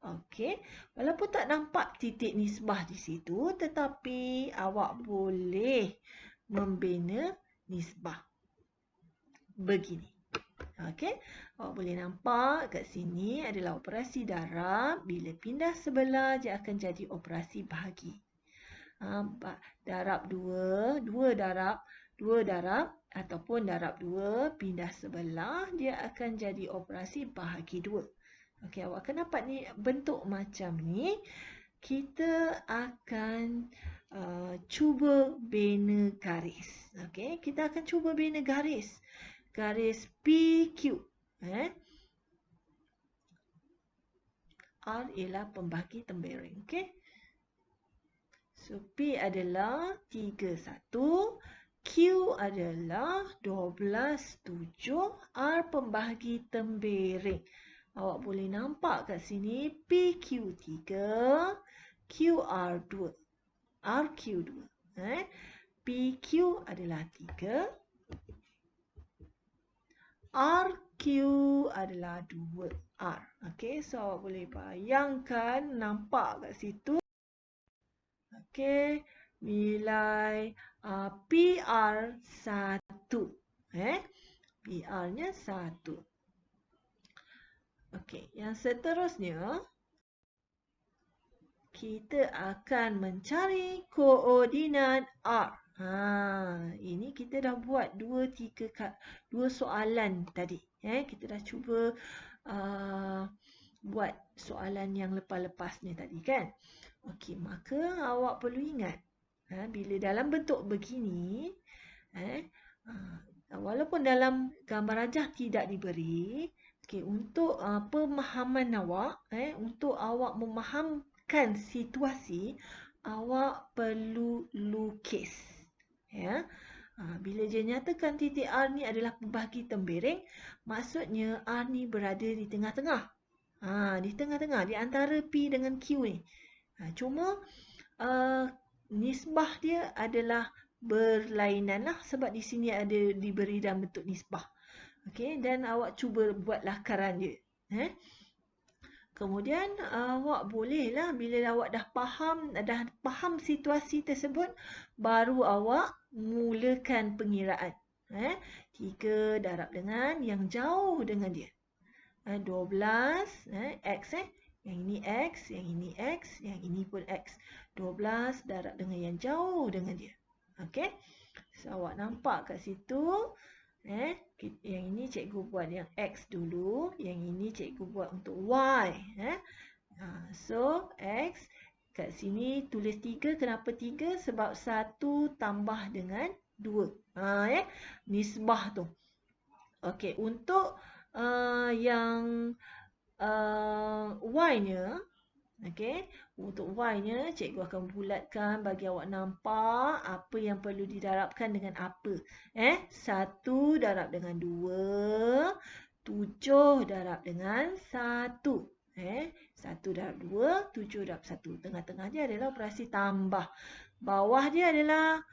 Okey, walaupun tak nampak titik nisbah di situ, tetapi awak boleh membina nisbah. Begini. Okey, awak boleh nampak kat sini adalah operasi darab. Bila pindah sebelah, dia akan jadi operasi bahagi. Darab 2, 2 darab ataupun darab 2, pindah sebelah, dia akan jadi operasi bahagi 2. Okey, awak akan dapat ni bentuk macam ni. Kita akan cuba bina garis. Okey, kita akan cuba bina garis. Garis PQ. R ialah pembagi tembering. Okey. So, P adalah 31. Q adalah 12/7. R pembagi tembering. Awak boleh nampak kat sini PQ3, QR2, RQ2. PQ adalah 3, RQ adalah 2R. Okey, so awak boleh bayangkan, nampak kat situ. Okey, nilai PR 1. PR-nya 1. Okey, yang seterusnya kita akan mencari koordinat R. Ini kita dah buat dua soalan tadi. Kita dah cuba buat soalan yang lepas-lepas ni tadi kan. Okey, maka awak perlu ingat bila dalam bentuk begini, walaupun dalam gambar rajah tidak diberi, untuk pemahaman awak, untuk awak memahamkan situasi, awak perlu lukis. Bila dia nyatakan titik R ni adalah pembahagi tembereng, maksudnya R ni berada di tengah-tengah. Di tengah-tengah, di antara P dengan Q ni. Cuma nisbah dia adalah berlainan lah, sebab di sini ada diberi dalam bentuk nisbah. Okey, dan awak cuba buat lakaran dia. Kemudian awak bolehlah bila awak dah faham situasi tersebut, baru awak mulakan pengiraan. 3 darab dengan yang jauh dengan dia. 12 X yang ini X, yang ini X, yang ini pun X. 12 darab dengan yang jauh dengan dia. Okey. So awak nampak kat situ. Yang ini cikgu buat yang X dulu, yang ini cikgu buat untuk Y. So X kat sini tulis 3. Kenapa 3? Sebab 1 tambah dengan 2. Nisbah tu. Okey, untuk yang Y-nya, untuk Y-nya cikgu akan bulatkan bagi awak nampak apa yang perlu didarabkan dengan apa. 1 darab dengan 2, 7 darab dengan 1. 1 darab 2, 7 darab 1. Tengah-tengah dia adalah operasi tambah. Bawah dia adalah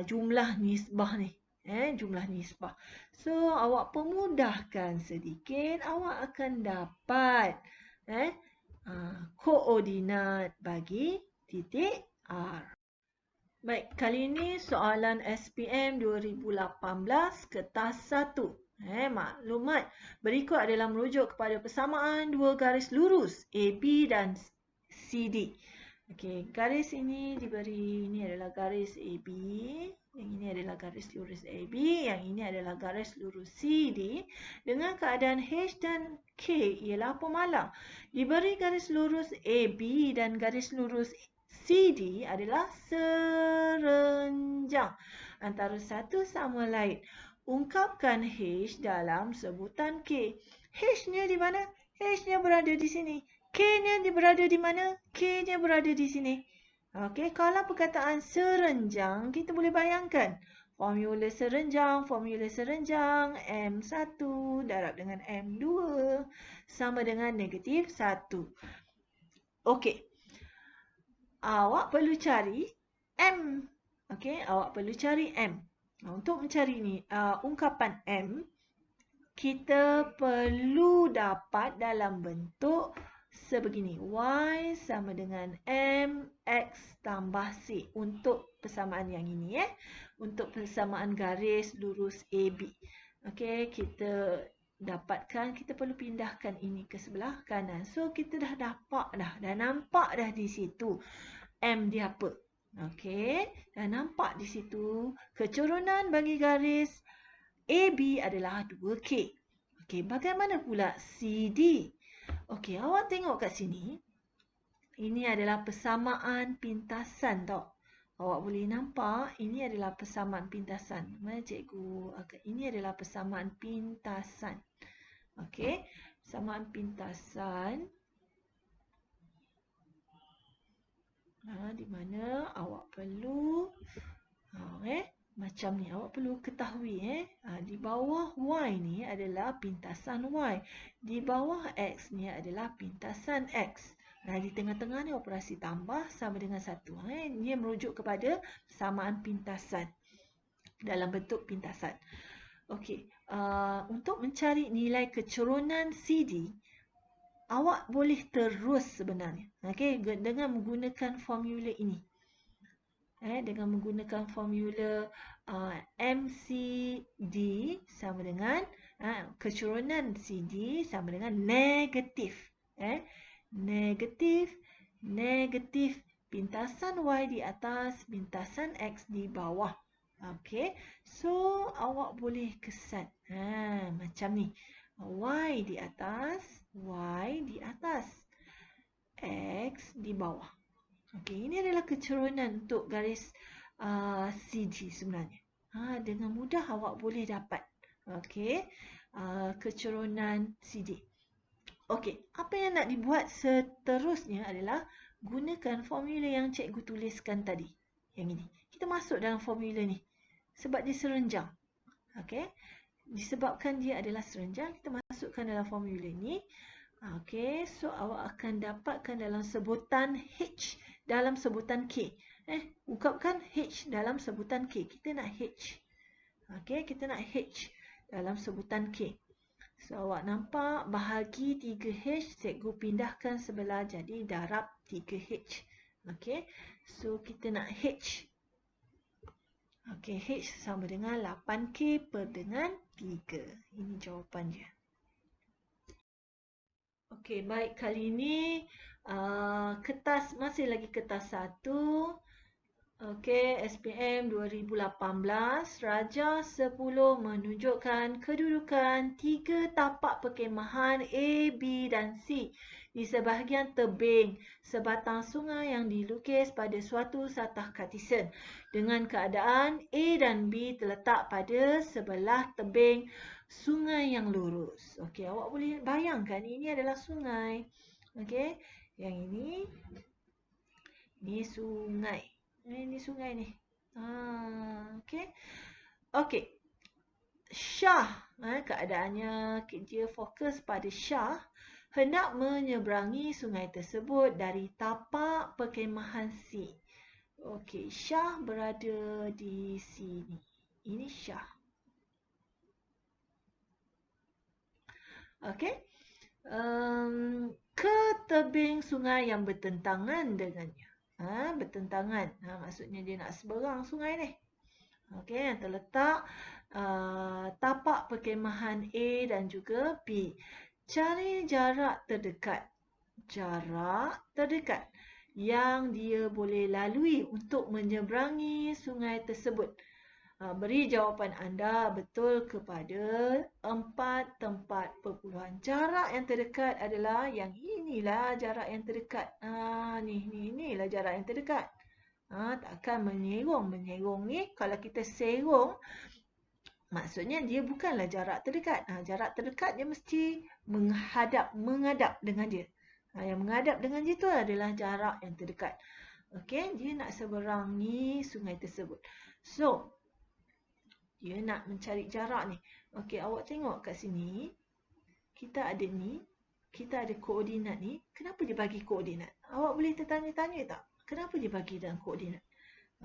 jumlah nisbah ni. Jumlah nisbah. So, awak pemudahkan sedikit, awak akan dapat koordinat bagi titik R. Baik, kali ini soalan SPM 2018 kertas 1. Maklumat berikut adalah merujuk kepada persamaan dua garis lurus AB dan CD. Okey, garis ini diberi, ini adalah garis AB, yang ini adalah garis lurus AB, yang ini adalah garis lurus CD dengan keadaan H dan K ialah pemalang. Diberi garis lurus AB dan garis lurus CD adalah serenjang antara satu sama lain. Ungkapkan H dalam sebutan K. H-nya di mana? H-nya berada di sini. K-nya berada di mana? K-nya berada di sini. Okey, kalau perkataan serenjang, kita boleh bayangkan. Formula serenjang M1 darab dengan M2 sama dengan negatif 1. Okey. Awak perlu cari M. Okey, awak perlu cari M. Untuk mencari ni ungkapan M, kita perlu dapat dalam bentuk sebegini. Y sama dengan MX tambah C. Untuk persamaan yang ini. Untuk persamaan garis lurus AB. Okey, kita dapatkan, kita perlu pindahkan ini ke sebelah kanan. So, kita dah dapat dah. Dah nampak dah di situ M dia apa. Okey, dah nampak di situ. Kecurunan bagi garis AB adalah 2K. Okey, bagaimana pula CD? Okey, awak tengok kat sini. Ini adalah persamaan pintasan tau. Awak boleh nampak ini adalah persamaan pintasan. Mana cikgu? Ini adalah persamaan pintasan. Okey, persamaan pintasan. Di mana awak perlu macam ni, awak perlu ketahui di bawah Y ni adalah pintasan Y, di bawah X ni adalah pintasan X. Di tengah-tengah ni operasi tambah sama dengan 1. Ini merujuk kepada persamaan pintasan dalam bentuk pintasan. Okey, untuk mencari nilai kecurunan CD, awak boleh terus sebenarnya, dengan menggunakan formula ini. dengan menggunakan formula MCD sama dengan kecurunan CD sama dengan negatif. Negatif, negatif. Pintasan Y di atas, pintasan X di bawah. Okey. So, awak boleh kesan. Macam ni. Y di atas, Y di atas. X di bawah. Okey, ini adalah kecurunan untuk garis CD sebenarnya. Dengan mudah awak boleh dapat. Okey, kecurunan CD. Okey, apa yang nak dibuat seterusnya adalah gunakan formula yang cikgu tuliskan tadi. Yang ini. Kita masuk dalam formula ni. Sebab dia serenjang. Okey, disebabkan dia adalah serenjang, kita masukkan dalam formula ni. Okey, so awak akan dapatkan dalam sebutan H dalam sebutan K. Ungkapkan H dalam sebutan K. Kita nak H. Okey, kita nak H dalam sebutan K. So, awak nampak bahagi 3H, cikgu pindahkan sebelah jadi darab 3H. Okey, so kita nak H. Okey, H sama dengan 8K per dengan 3. Ini jawapan dia. Okey, baik, kali ini kertas, masih lagi kertas 1. Okey, SPM 2018, Raja 10 menunjukkan kedudukan 3 tapak perkhemahan A, B dan C di sebahagian tebing sebatang sungai yang dilukis pada suatu satah Cartesian dengan keadaan A dan B terletak pada sebelah tebing sungai yang lurus. Okey, awak boleh bayangkan ini adalah sungai. Okey, yang ini sungai. Ini sungai ni. Okey. Okey. Syah, keadaannya dia fokus pada Syah hendak menyeberangi sungai tersebut dari tapak perkhemahan C. Okey, Syah berada di sini. Ini Syah. Okey. Ke tebing sungai yang bertentangan dengannya. Bertentangan. Maksudnya dia nak seberang sungai ni. Okey, yang terletak tapak perkhemahan A dan juga B. Cari jarak terdekat. Jarak terdekat yang dia boleh lalui untuk menyeberangi sungai tersebut. Beri jawapan anda betul kepada 4 tempat perpuluhan. Jarak yang terdekat adalah yang inilah jarak yang terdekat. Inilah jarak yang terdekat. Takkan menyerong. Menyerong ni kalau kita serong, maksudnya dia bukanlah jarak terdekat. Jarak terdekat dia mesti menghadap dengan dia. Yang menghadap dengan dia tu adalah jarak yang terdekat. Okey, dia nak seberangi sungai tersebut. So, dia nak mencari jarak ni. Okey, awak tengok kat sini. Kita ada ni. Kita ada koordinat ni. Kenapa dia bagi koordinat? Awak boleh tertanya-tanya tak? Kenapa dia bagi dalam koordinat?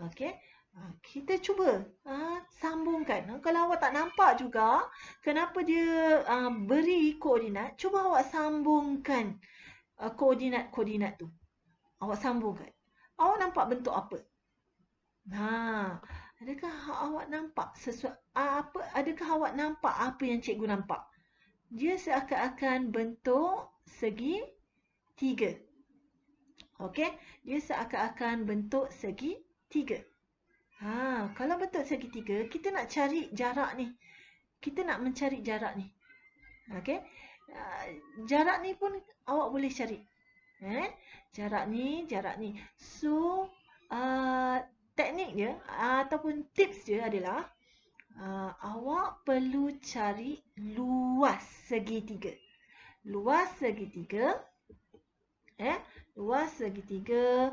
Okey. Kita cuba sambungkan. Kalau awak tak nampak juga, kenapa dia beri koordinat, cuba awak sambungkan koordinat-koordinat tu. Awak sambungkan. Awak nampak bentuk apa? Adakah awak nampak adakah awak nampak apa yang cikgu nampak? Dia seakan-akan bentuk segi 3. Okey, dia seakan-akan bentuk segi 3. Kalau bentuk segi 3, kita nak cari jarak ni. Kita nak mencari jarak ni. Okey. Jarak ni pun awak boleh cari. Jarak ni. So, teknik dia ataupun tips dia adalah awak perlu cari luas segitiga. Luas segitiga. Luas segitiga.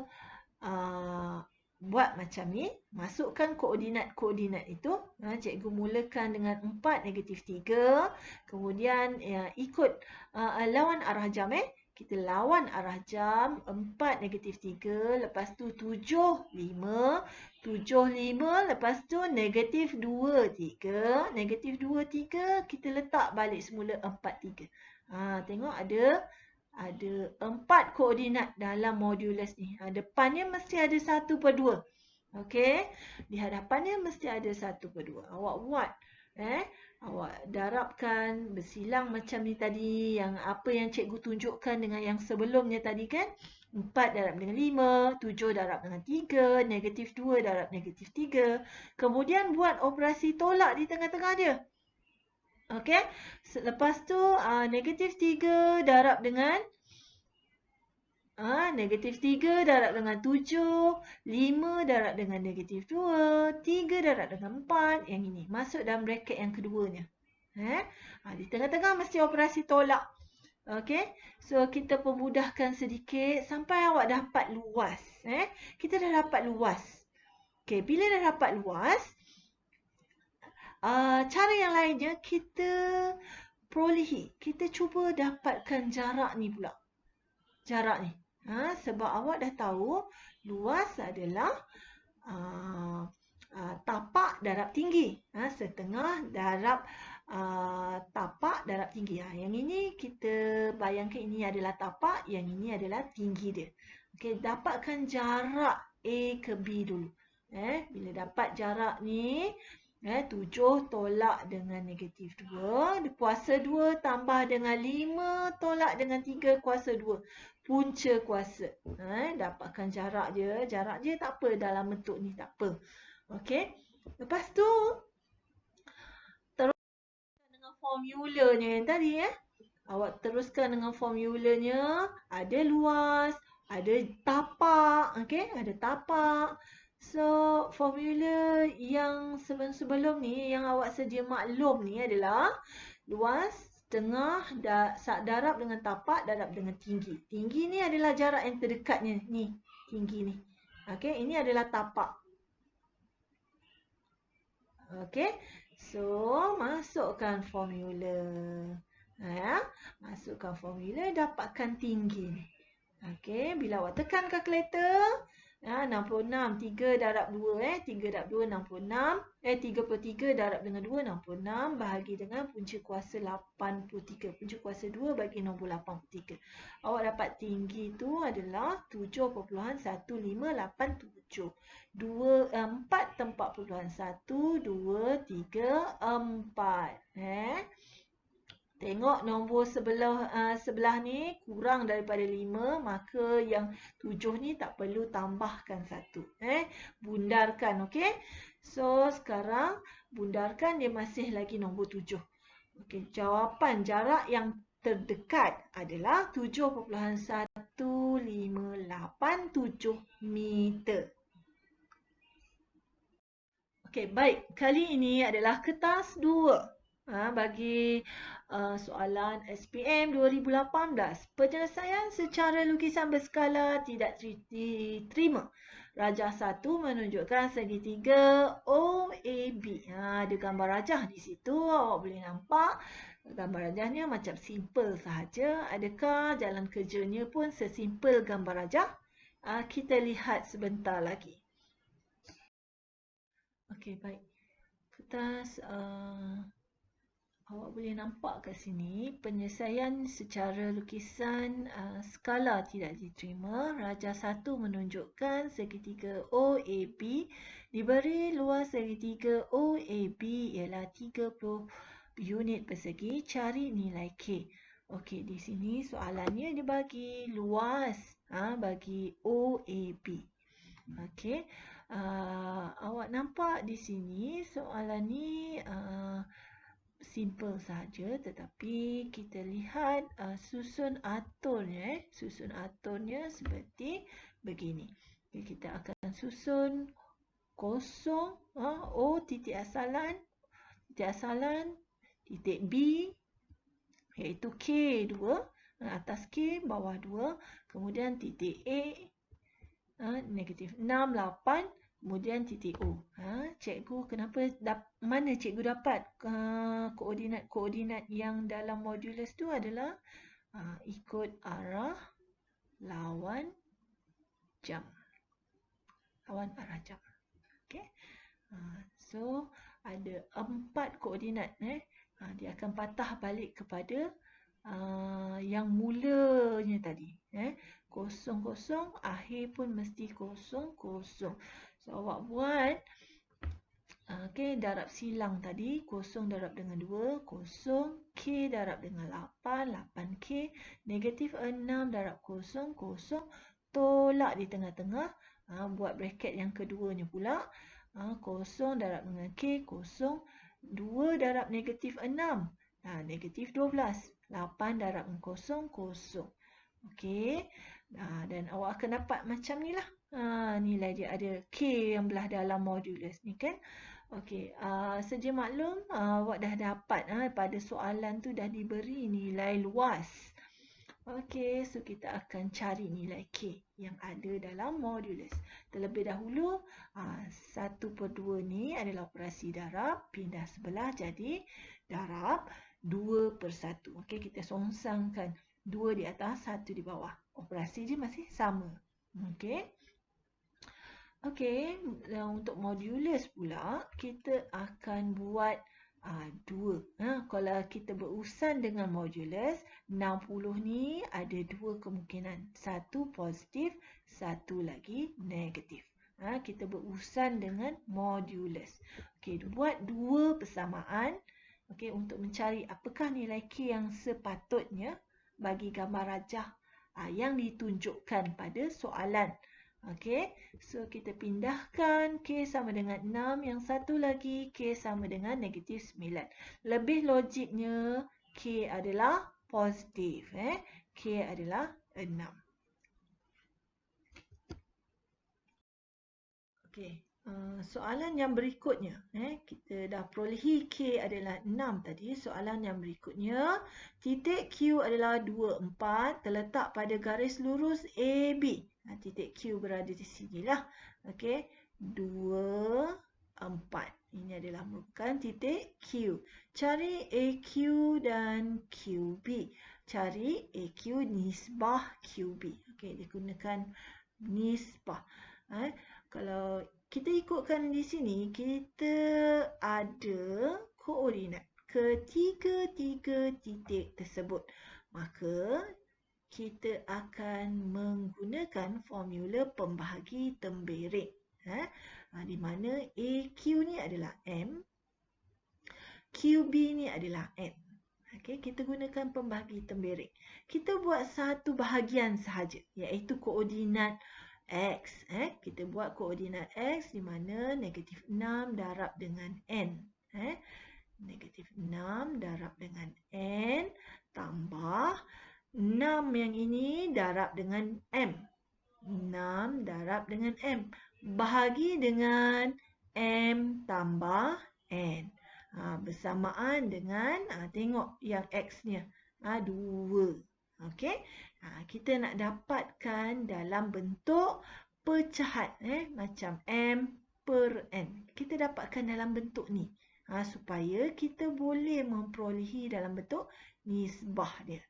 Buat macam ni. Masukkan koordinat-koordinat itu. Cikgu mulakan dengan 4, negatif 3. Kemudian ikut lawan arah jam. Kita lawan arah jam 4, negatif 3. Lepas tu 7, 5. 7, 5. Lepas tu negatif 2, 3. Negatif 2, 3. Kita letak balik semula 4, 3. Tengok ada 4 koordinat dalam modulus ni. Depannya mesti ada 1/2. Okey. Di hadapannya mesti ada 1/2. Awak buat. Awak darabkan bersilang macam ni tadi. Yang apa yang cikgu tunjukkan dengan yang sebelumnya tadi kan. 4 darab dengan 5. 7 darab dengan 3. -2 darab -3. Kemudian buat operasi tolak di tengah-tengah dia. Okey. Lepas tu -3 darab dengan -3 darab dengan 7, 5 darab dengan -2, 3 darab dengan 4. Yang ini masuk dalam bracket yang keduanya. Di tengah-tengah mesti operasi tolak. Okey. So kita permudahkan sedikit sampai awak dapat luas. Kita dah dapat luas. Okey, bila dah dapat luas, cara yang lainnya kita perolehi. Kita cuba dapatkan jarak ni pula. Jarak ni. Sebab awak dah tahu luas adalah tapak darab tinggi. Setengah darab tapak darab tinggi. Yang ini kita bayangkan ini adalah tapak, yang ini adalah tinggi dia. Okey, dapatkan jarak A ke B dulu. Bila dapat jarak ni, 7 tolak dengan -2. Kuasa 2 tambah dengan 5 tolak dengan 3 kuasa 2. Punca kuasa. Dapatkan jarak je. Jarak je tak apa dalam bentuk ni, tak apa. Okey. Lepas tu, teruskan dengan formulanya yang tadi. Awak teruskan dengan formulanya. Ada luas, ada tapak. Okey, ada tapak. So, formula yang sebelum ni, yang awak sedia maklum ni adalah luas, setengah, darab dengan tapak, darab dengan tinggi. Tinggi ni adalah jarak yang terdekatnya. Ni, tinggi ni. Okey, ini adalah tapak. Okey, so masukkan formula. Masukkan formula, dapatkan tinggi ni. Okey, bila awak tekan kalkulator, 66, 3 darab 2, 3 darab 2, 66. 33 darab dengan 2, 66. Bahagi dengan punca kuasa 83. Punca kuasa 2 bagi nombor 83. Awak dapat tinggi tu adalah 7.1587. 4 tempat puluhan 1, 2, 3, 4. Tengok nombor sebelah ni kurang daripada 5, maka yang 7 ni tak perlu tambahkan 1. Bundarkan, okey? So, sekarang bundarkan dia masih lagi nombor 7. Okey, jawapan jarak yang terdekat adalah 7.1587 meter. Okey, baik. Kali ini adalah kertas 2. Bagi soalan SPM 2018. Penyelesaian secara lukisan berskala tidak diterima. Rajah 1 menunjukkan segitiga OAB. Ada gambar rajah di situ. Awak boleh nampak gambar rajahnya macam simple sahaja. Adakah jalan kerjanya pun sesimpel gambar rajah? Kita lihat sebentar lagi. Okey, baik. Kertas awak boleh nampak kat sini penyelesaian secara lukisan skala tidak diterima. Rajah 1 menunjukkan segitiga OAB diberi luas segitiga OAB ialah 30 unit persegi. Cari nilai K. Okey, di sini soalannya dia bagi luas bagi OAB. Okey. Awak nampak di sini soalan ni simple saja, tetapi kita lihat susun aturnya. Susun aturnya seperti begini. Okay, kita akan susun kosong, O titik asalan, titik B, iaitu K2, atas K, bawah 2, kemudian titik A, negatif 6, 8, kemudian titik O. Cikgu kenapa mana cikgu dapat koordinat yang dalam modulus tu adalah ikut arah lawan jam. Lawan arah jam. Okey. So ada 4 koordinat. Dia akan patah balik kepada yang mulanya tadi. kosong, kosong. Akhir pun mesti kosong, kosong. So, awak buat darab silang tadi, kosong darab dengan 2, kosong, K darab dengan 8, 8K, negatif 6 darab kosong, kosong, tolak di tengah-tengah, buat bracket yang keduanya pula, kosong darab dengan K, kosong, 2 darab negatif 6, negatif 12, 8 darab dengan kosong, kosong. Okey, dan awak akan dapat macam ni lah. Nilai dia ada K yang belah dalam modulus ni kan. Okey, sedia maklum awak dah dapat pada soalan tu dah diberi nilai luas. Okey, so kita akan cari nilai K yang ada dalam modulus. Terlebih dahulu, 1/2 ni adalah operasi darab, pindah sebelah jadi darab 2/1. Okey, kita songsangkan 2 di atas, 1 di bawah. Operasi dia masih sama. Okey. Okey, untuk modulus pula, kita akan buat 2. Kalau kita berurusan dengan modulus, 60 ni ada 2 kemungkinan. Satu positif, satu lagi negatif. Kita berurusan dengan modulus. Okey, buat 2 persamaan. Okey, untuk mencari apakah nilai K yang sepatutnya bagi gambar rajah yang ditunjukkan pada soalan. Okey, so kita pindahkan K sama dengan 6, yang satu lagi K sama dengan negatif 9. Lebih logiknya K adalah positif. K adalah 6. Okey, soalan yang berikutnya. Kita dah perolehi K adalah 6 tadi. Soalan yang berikutnya, titik Q adalah 2, 4 terletak pada garis lurus AB. Titik Q berada di sinilah. Okey, 2, 4. Ini adalah merupakan titik Q. Cari AQ dan QB. Cari AQ nisbah QB. Okey, digunakan nisbah. Kalau kita ikutkan di sini, kita ada koordinat ketiga-tiga titik tersebut. Maka kita akan menggunakan formula pembahagi temberik. Di mana AQ ni adalah M, QB ni adalah N. Okey, kita gunakan pembahagi temberik. Kita buat satu bahagian sahaja, iaitu koordinat X. Kita buat koordinat X di mana negatif 6 darab dengan N. Negatif 6 darab dengan N tambah 6 yang ini darab dengan M. 6 darab dengan M. Bahagi dengan M tambah N. Bersamaan dengan, tengok yang X-nya. 2. Okey. Kita nak dapatkan dalam bentuk pecahan. Macam M per N. Kita dapatkan dalam bentuk ni. Supaya kita boleh memperolehi dalam bentuk nisbah dia.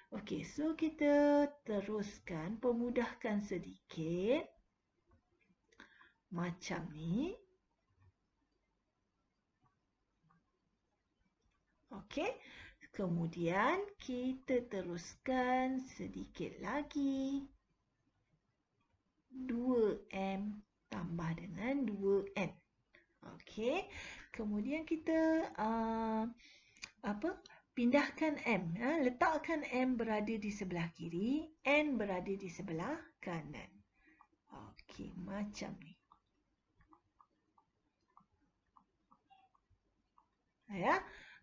Okey, so kita teruskan, pemudahkan sedikit. Macam ni. Okey, kemudian kita teruskan sedikit lagi. 2M tambah dengan 2N. Okey, kemudian kita pindahkan M. Letakkan M berada di sebelah kiri, N berada di sebelah kanan. Okey, macam ni.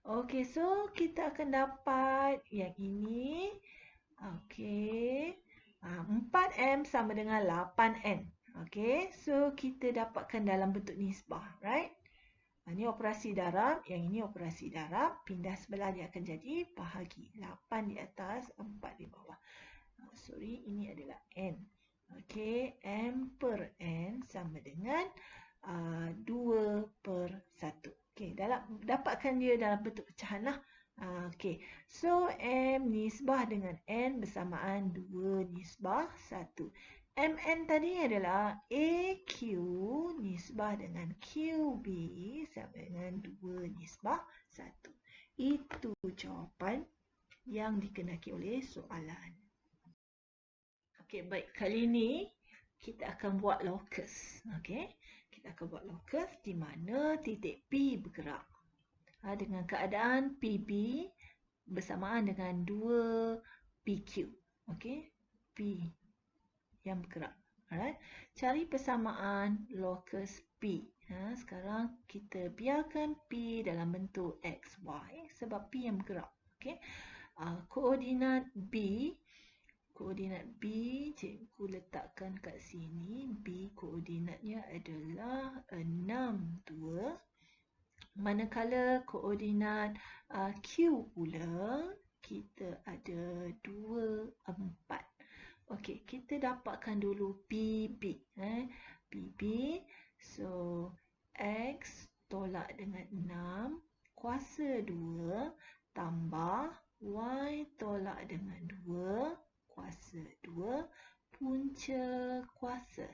Okey, so kita akan dapat yang ini. Okey, 4M sama dengan 8N. Okey, so kita dapatkan dalam bentuk nisbah, right? Ini operasi darab, yang ini operasi darab. Pindah sebelah dia akan jadi bahagi. 8 di atas, 4 di bawah. Ini adalah N. Okey, M per N sama dengan 2/1. Okey, dapatkan dia dalam bentuk pecahan lah. Okey, so M nisbah dengan N bersamaan 2 nisbah 1. MN tadi adalah AQ nisbah dengan QB sama dengan 2 nisbah 1. Itu jawapan yang dikehendaki oleh soalan. Okey, baik. Kali ini kita akan buat locus. Okey. Kita akan buat locus di mana titik P bergerak. Dengan keadaan PB bersamaan dengan 2 PQ. Okey. P yang bergerak. Alright. Cari persamaan locus P. Sekarang kita biarkan P dalam bentuk XY sebab P yang bergerak. Okey. Koordinat B cikgu letakkan kat sini. B koordinatnya adalah 6, 2. Manakala koordinat Q pula kita ada 2, 4. Okey, kita dapatkan dulu PB. PB, so X tolak dengan 6 kuasa 2 tambah Y tolak dengan 2 kuasa 2 punca kuasa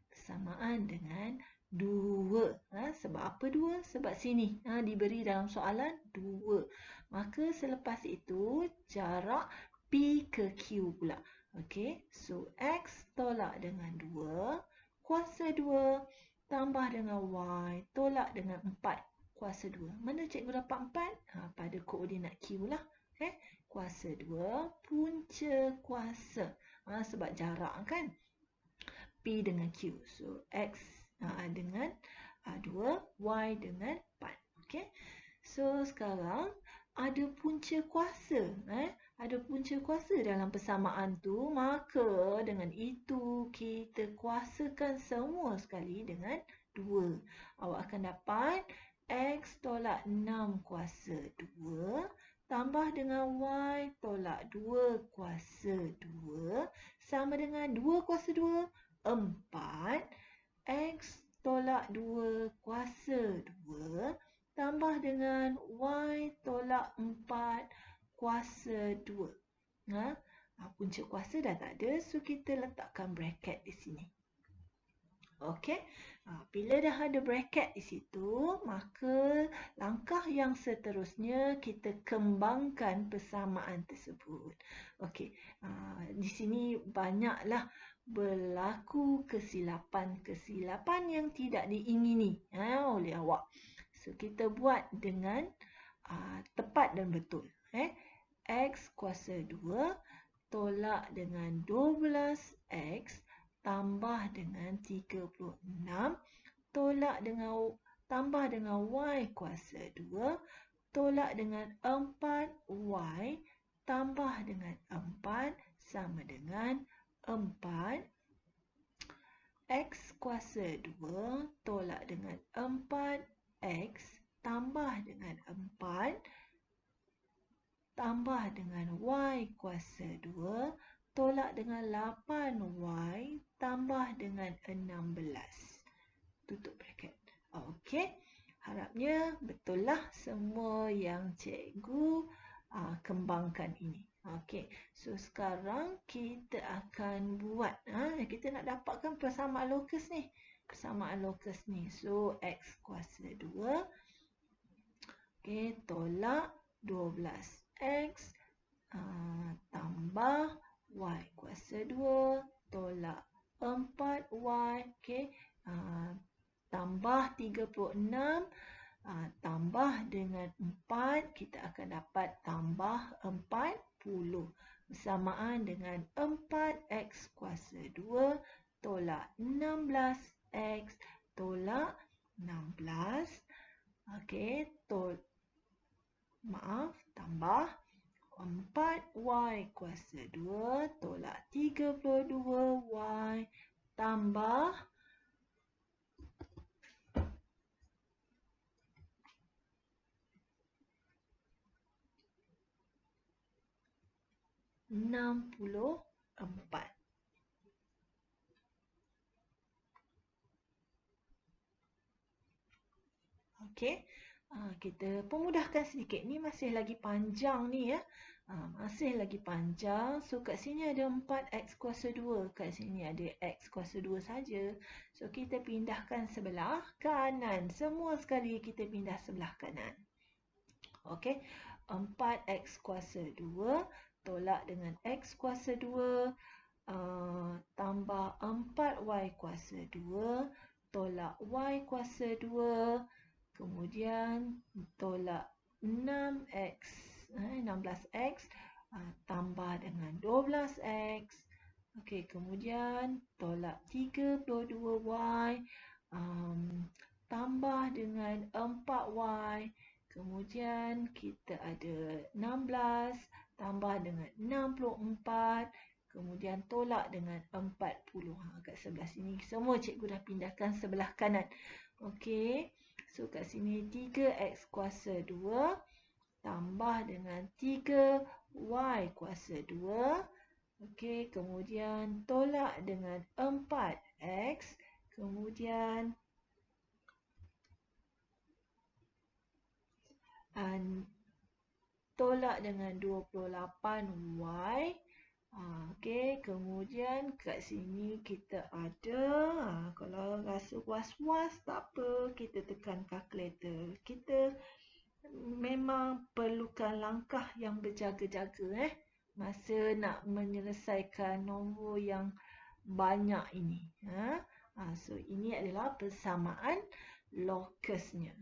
bersamaan dengan 2. Sebab apa 2? Sebab sini diberi dalam soalan 2. Maka selepas itu jarak P ke Q pula. Okey, so X tolak dengan 2 kuasa 2 tambah dengan Y tolak dengan 4 kuasa 2. Mana cikgu dapat 4? Pada koordinat Q lah. Kuasa 2 punca kuasa. Sebab jarak kan. P dengan Q. So, X dengan 2, Y dengan 4. Okay. So, sekarang ada punca kuasa. Ada punca kuasa dalam persamaan tu. Maka dengan itu kita kuasakan semua sekali dengan 2. Awak akan dapat X tolak 6 kuasa 2 tambah dengan Y tolak 2 kuasa 2 sama dengan 2 kuasa 2, 4. X tolak 2 kuasa 2 tambah dengan Y tolak 4 kuasa 2. Punca kuasa dah tak ada, so kita letakkan bracket di sini. Okey, bila dah ada bracket di situ, maka langkah yang seterusnya kita kembangkan persamaan tersebut. Okey, di sini banyaklah berlaku kesilapan yang tidak diingini oleh awak. So, kita buat dengan tepat dan betul. X kuasa 2 tolak dengan 12X tambah dengan 36 tolak dengan tambah dengan Y kuasa 2 tolak dengan 4Y tambah dengan 4 sama dengan 4. X kuasa 2 tolak dengan 4X tambah dengan 4 tambah dengan Y kuasa 2 tolak dengan 8Y tambah dengan 16. Tutup bracket. Okey. Harapnya betul lah semua yang cikgu kembangkan ini. Okey. So, sekarang kita akan buat. Kita nak dapatkan persamaan locus ni. Persamaan locus ni. So, X kuasa 2. Okey. Tolak 12X tambah Y kuasa 2 tolak 4Y. Okey. Tambah 36 tambah dengan 4 kita akan dapat tambah 40 bersamaan dengan 4X kuasa 2 tolak 16X tolak 16. Okey, tambah 4Y kuasa 2 tolak 32Y tambah 64. Okey. Kita pemudahkan sedikit. Ni masih lagi panjang ni ya. Masih lagi panjang. So, kat sini ada 4X kuasa 2. Kat sini ada X kuasa 2 saja. So, kita pindahkan sebelah kanan. Semua sekali kita pindah sebelah kanan. Okey. 4X kuasa 2 tolak dengan X kuasa 2 tambah 4y kuasa 2 tolak y kuasa 2, kemudian tolak 6x, 16x tambah dengan 12x. Okey, kemudian tolak 32y tambah dengan 4y. Kemudian kita ada 16 tambah dengan 64. Kemudian tolak dengan 40. Kat sebelah sini semua cikgu dah pindahkan sebelah kanan. Okey. So kat sini 3x kuasa 2 tambah dengan 3y kuasa 2. Okey, kemudian tolak dengan 4x. Kemudian tolak dengan 28y. Okey, kemudian kat sini kita ada, kalau rasa was-was tak apa, kita tekan kalkulator. Kita memang perlukan langkah yang berjaga-jaga masa nak menyelesaikan nombor yang banyak ini. So ini adalah persamaan locusnya.